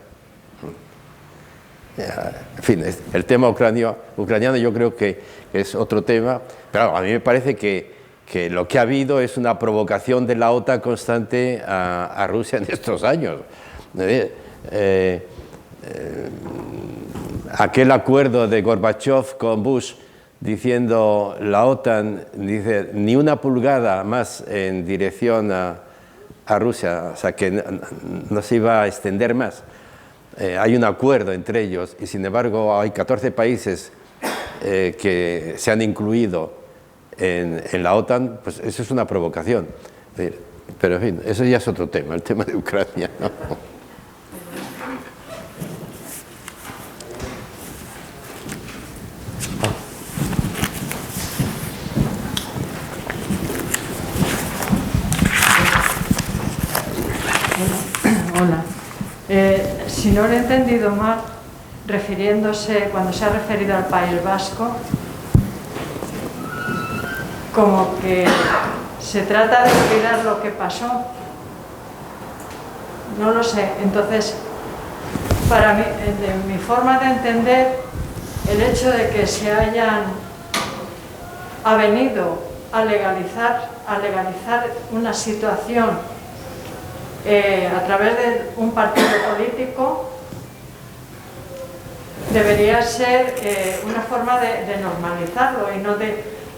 En fin, el tema ucraniano yo creo que es otro tema, pero a mí me parece que lo que ha habido es una provocación de la OTAN constante a Rusia en estos años. Aquel acuerdo de Gorbachev con Bush diciendo la OTAN, dice, ni una pulgada más en dirección a Rusia, o sea que no se iba a extender más. Hay un acuerdo entre ellos y sin embargo hay 14 países que se han incluido en la OTAN, pues eso es una provocación. Pero en fin, eso ya es otro tema, el tema de Ucrania, ¿no? Hola. Si no lo he entendido mal, refiriéndose, cuando se ha referido al País Vasco, como que se trata de olvidar lo que pasó. No lo sé. Entonces, para mí, de mi forma de entender, el hecho de que se hayan venido a legalizar una situación a través de un partido político debería ser una forma de normalizarlo y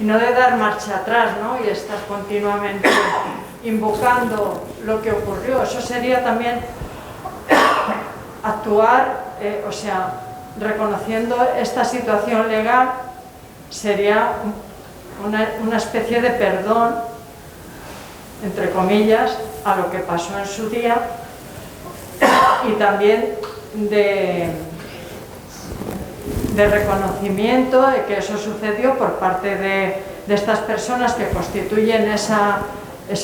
no de dar marcha atrás, ¿no? Y estar continuamente invocando lo que ocurrió. Eso sería también actuar, o sea, reconociendo esta situación legal, sería una especie de perdón, entre comillas, a lo que pasó en su día y también de reconocimiento de que eso sucedió por parte de estas personas que constituyen esa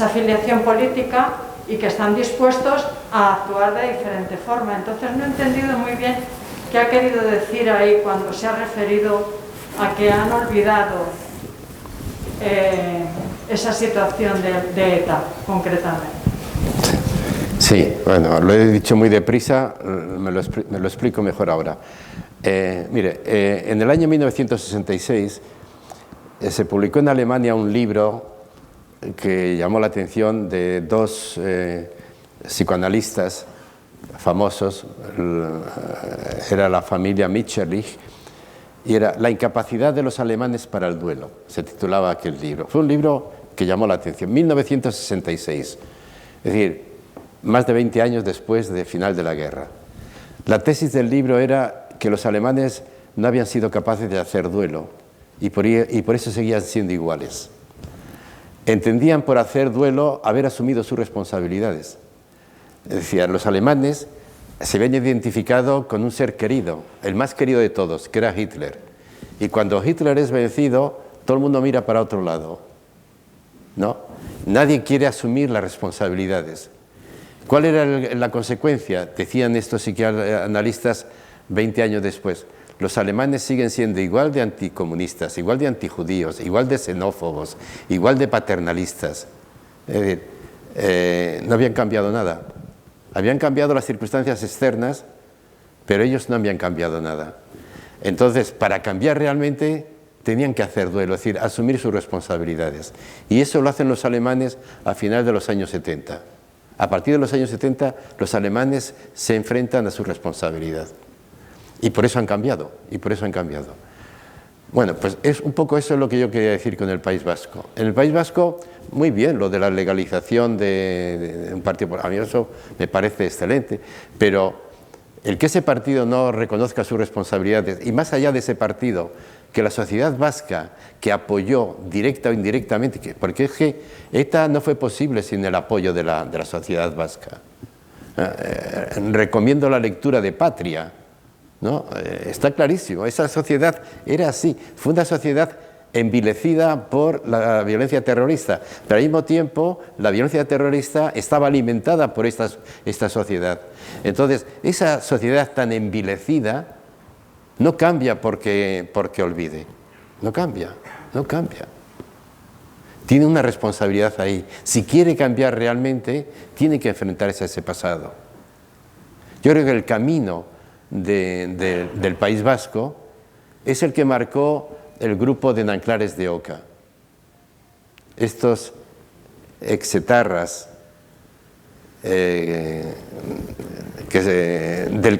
afiliación política y que están dispuestos a actuar de diferente forma. Entonces no he entendido muy bien qué ha querido decir ahí cuando se ha referido a que han olvidado esa situación de ETA, concretamente. Sí, bueno, lo he dicho muy deprisa, me lo explico mejor ahora. Mire, en el año 1966 se publicó en Alemania un libro que llamó la atención de dos psicoanalistas famosos, era la familia Mitscherlich, y era La incapacidad de los alemanes para el duelo, se titulaba aquel libro. Fue un libro que llamó la atención, 1966, es decir, más de 20 años después del final de la guerra. La tesis del libro era que los alemanes no habían sido capaces de hacer duelo y por eso seguían siendo iguales. Entendían por hacer duelo haber asumido sus responsabilidades. Es decir, los alemanes se habían identificado con un ser querido, el más querido de todos, que era Hitler. Y cuando Hitler es vencido, todo el mundo mira para otro lado, ¿no? Nadie quiere asumir las responsabilidades. ¿Cuál era la consecuencia? Decían estos psicoanalistas 20 años después. Los alemanes siguen siendo igual de anticomunistas, igual de antijudíos, igual de xenófobos, igual de paternalistas. Es decir, no habían cambiado nada. Habían cambiado las circunstancias externas, pero ellos no habían cambiado nada. Entonces, para cambiar realmente, tenían que hacer duelo, es decir, asumir sus responsabilidades. Y eso lo hacen los alemanes a finales de los años 70. A partir de los años 70, los alemanes se enfrentan a su responsabilidad. Y por eso han cambiado, Bueno, pues es un poco eso es lo que yo quería decir con el País Vasco. En el País Vasco, muy bien, lo de la legalización de un partido, a mí eso me parece excelente, pero el que ese partido no reconozca sus responsabilidades, y más allá de ese partido, que la sociedad vasca que apoyó directa o indirectamente, porque es que ETA no fue posible sin el apoyo de la sociedad vasca. Recomiendo la lectura de Patria, ¿no? Está clarísimo, esa sociedad era así, fue una sociedad envilecida por la violencia terrorista, pero al mismo tiempo la violencia terrorista estaba alimentada por esta sociedad. Entonces, esa sociedad tan envilecida no cambia porque olvide, no cambia. Tiene una responsabilidad ahí. Si quiere cambiar realmente, tiene que enfrentarse a ese pasado. Yo creo que el camino del País Vasco es el que marcó el grupo de Nanclares de Oca. Estos exetarras del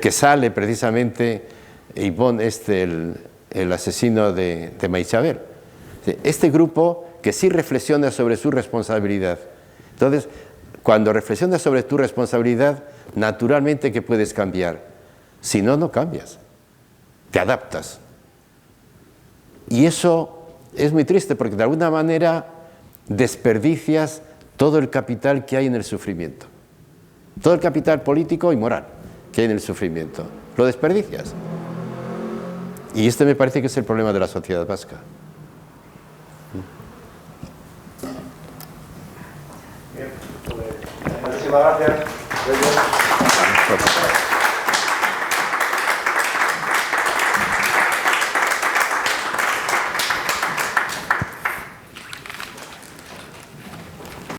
que sale precisamente Ibón, el asesino de Maichabel. Este grupo que sí reflexiona sobre su responsabilidad. Entonces, cuando reflexionas sobre tu responsabilidad, naturalmente que puedes cambiar. Si no, no cambias. Te adaptas. Y eso es muy triste porque de alguna manera desperdicias todo el capital que hay en el sufrimiento. Todo el capital político y moral que hay en el sufrimiento. Lo desperdicias. Y este me parece que es el problema de la sociedad vasca. Bien, pues, muchísimas gracias.